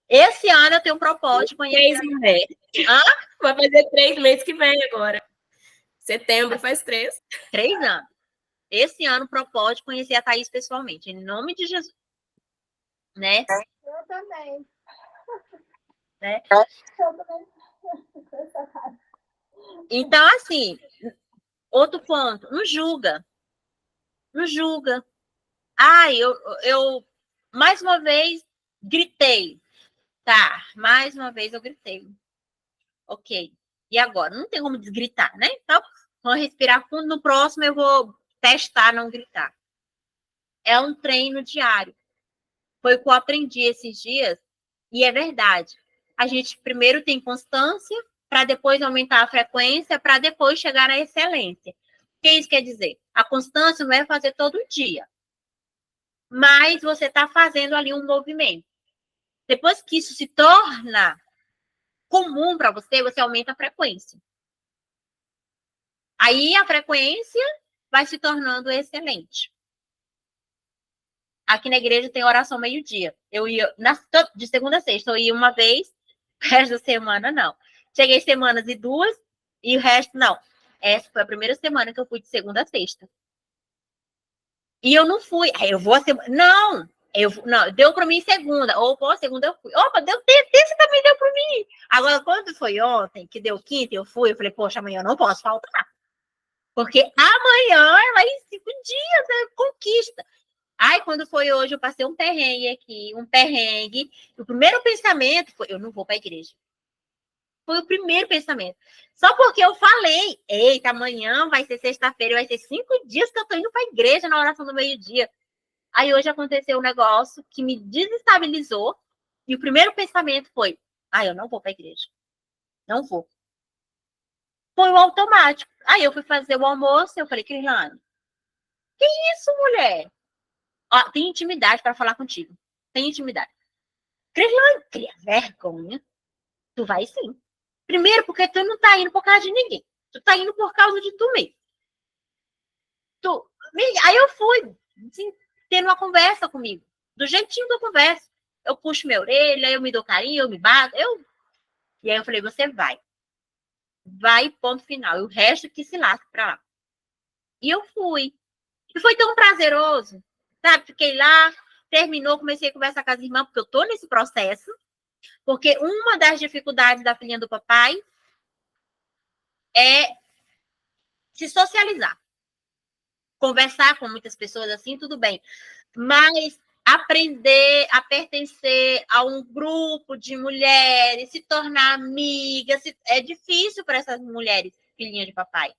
Esse ano eu tenho um propósito de conhecer. 3 meses. Vai fazer 3 meses que vem agora. Setembro faz 3. 3 anos. Esse ano, o propósito de conhecer a Thaís pessoalmente. Em nome de Jesus. Né? Eu também. Né? Eu também. Então, assim, outro ponto. Não julga. Não julga. Ai, eu mais uma vez gritei. Tá, mais uma vez eu gritei. Ok. E agora? Não tem como desgritar, né? Então, vou respirar fundo. No próximo, eu vou testar não gritar. É um treino diário. Foi o que eu aprendi esses dias. E é verdade. A gente primeiro tem constância para depois aumentar a frequência, para depois chegar à excelência. O que isso quer dizer? A constância não é fazer todo dia, mas você está fazendo ali um movimento. Depois que isso se torna comum para você, você aumenta a frequência. Aí a frequência vai se tornando excelente. Aqui na igreja tem oração meio-dia. Eu ia de segunda a sexta, eu ia uma vez, o resto da semana não. Cheguei semanas e 2, e o resto não. Essa foi a primeira semana que eu fui de segunda a sexta. E eu não fui. Aí eu vou a semana. Não! Não, deu para mim segunda. Opa, segunda eu fui. Opa, deu terça também deu para mim. Agora, quando foi ontem, que deu quinta, eu fui, eu falei, poxa, amanhã eu não posso faltar. Porque amanhã é lá em 5 dias, é conquista. Ai, quando foi hoje, eu passei um perrengue aqui, um perrengue. O primeiro pensamento foi, eu não vou para a igreja. Foi o primeiro pensamento. Só porque eu falei, eita, amanhã vai ser sexta-feira, vai ser 5 dias que eu tô indo para a igreja na oração do meio-dia. Aí hoje aconteceu um negócio que me desestabilizou. E o primeiro pensamento foi, eu não vou para a igreja. Não vou. Foi o automático. Aí eu fui fazer o almoço, eu falei, Crislane, que isso, mulher? Ó, tem intimidade para falar contigo. Tem intimidade. Crislane, cria vergonha. Tu vai sim. Primeiro, porque tu não tá indo por causa de ninguém. Tu tá indo por causa de tu mesmo. Aí eu fui, assim, tendo uma conversa comigo. Do jeitinho que eu converso. Eu puxo minha orelha, eu me dou carinho, eu me bato. E aí eu falei, você vai. Vai, ponto final. E o resto que se lasque pra lá. E eu fui. E foi tão prazeroso. Sabe? Fiquei lá, terminou, comecei a conversar com as irmãs, porque eu tô nesse processo. Porque uma das dificuldades da filhinha do papai é se socializar. Conversar com muitas pessoas assim, tudo bem. Mas aprender a pertencer a um grupo de mulheres, se tornar amiga, é difícil para essas mulheres, filhinhas de papai.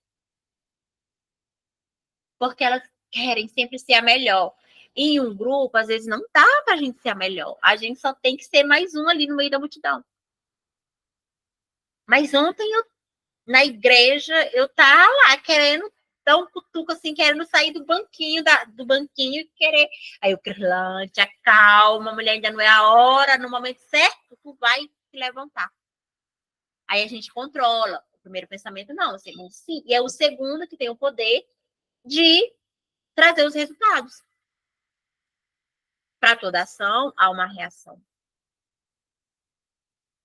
Porque elas querem sempre ser a melhor. Em um grupo, às vezes, não dá para a gente ser a melhor. A gente só tem que ser mais um ali no meio da multidão. Mas ontem, na igreja, eu tava lá querendo dar um cutuco, assim, querendo sair do banquinho, e querer. Aí o Crislane, acalma, a mulher ainda não é a hora, no momento certo, tu vai se levantar. Aí a gente controla. O primeiro pensamento, não, o segundo, sim. E é o segundo que tem o poder de trazer os resultados. Para toda ação, há uma reação.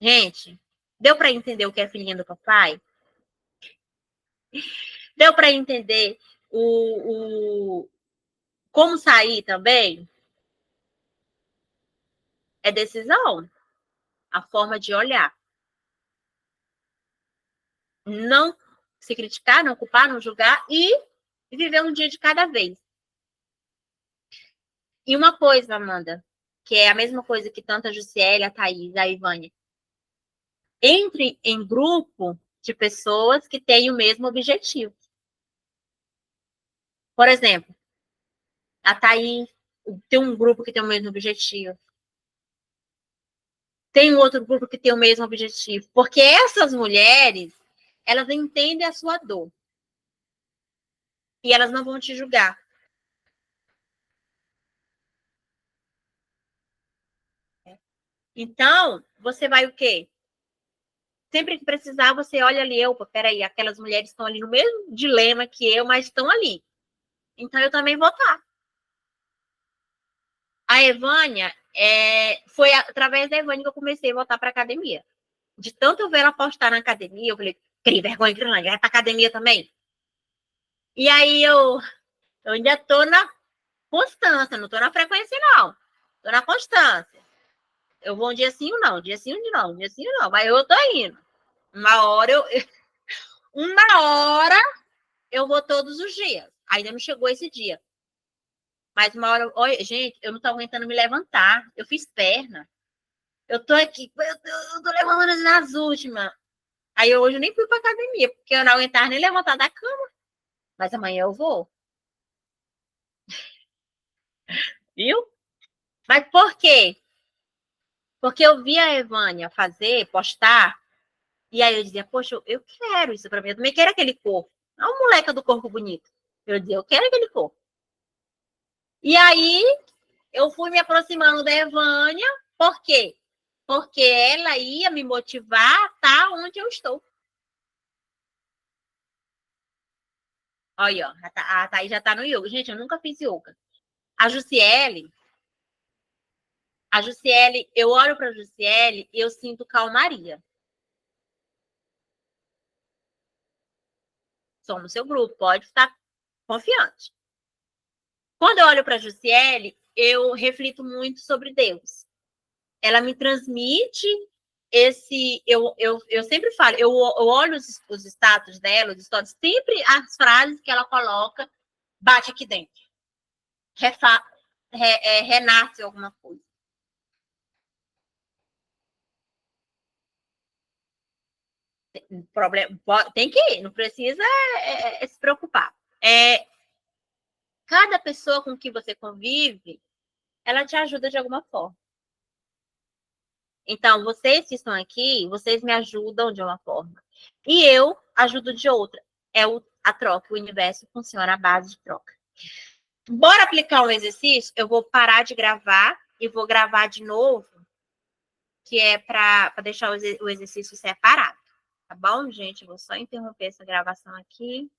Gente, deu para entender o que é filhinha do papai? Deu para entender como sair também? É decisão. A forma de olhar. Não se criticar, não culpar, não julgar e viver um dia de cada vez. E uma coisa, Amanda, que é a mesma coisa que tanto a Jussiele, a Thaís, a Ivânia. Entre em grupo de pessoas que têm o mesmo objetivo. Por exemplo, a Thaís tem um grupo que tem o mesmo objetivo. Tem um outro grupo que tem o mesmo objetivo. Porque essas mulheres, elas entendem a sua dor. E elas não vão te julgar. Então, você vai o quê? Sempre que precisar, você olha ali, opa, peraí, aquelas mulheres estão ali no mesmo dilema que eu, mas estão ali. Então, eu também vou estar. A Evânia, foi através da Evânia que eu comecei a voltar para academia. De tanto eu ver ela postar na academia, eu falei, cria vergonha, grande, vai para academia também. E aí, eu ainda tô na constância, não tô na frequência, não. Tô na constância. Eu vou um dia sim ou não, um dia sim ou não, um dia sim ou não, mas eu tô indo. Uma hora eu vou todos os dias. Ainda não chegou esse dia. Mas uma hora, olha, gente, eu não tô aguentando me levantar. Eu fiz perna. Eu tô aqui, eu tô levantando nas últimas. Aí hoje eu nem fui pra academia, porque eu não aguentava nem levantar da cama. Mas amanhã eu vou. Viu? Mas por quê? Porque eu vi a Evânia postar, E aí eu dizia, poxa, eu quero isso pra mim. Eu também quero aquele corpo. Não o moleque do corpo bonito. Eu dizia, eu quero aquele corpo. E aí eu fui me aproximando da Evânia. Por quê? Porque ela ia me motivar a estar onde eu estou. Olha, ó, a Thaís já tá no yoga. Gente, eu nunca fiz yoga. A Jussiele, eu olho para a Jussiele e eu sinto calmaria. Sou no seu grupo, pode estar confiante. Quando eu olho para a Jussiele, eu reflito muito sobre Deus. Ela me transmite esse... Eu sempre falo, eu olho os status dela, os stories, sempre as frases que ela coloca, bate aqui dentro. Renasce alguma coisa. Problema, tem que ir, não precisa se preocupar. Cada pessoa com que você convive, ela te ajuda de alguma forma. Então, vocês que estão aqui, vocês me ajudam de uma forma. E eu ajudo de outra. A troca, o universo funciona à base de troca. Bora aplicar um exercício? Eu vou parar de gravar e vou gravar de novo, que é para deixar o exercício separado. Tá bom, gente? Vou só interromper essa gravação aqui.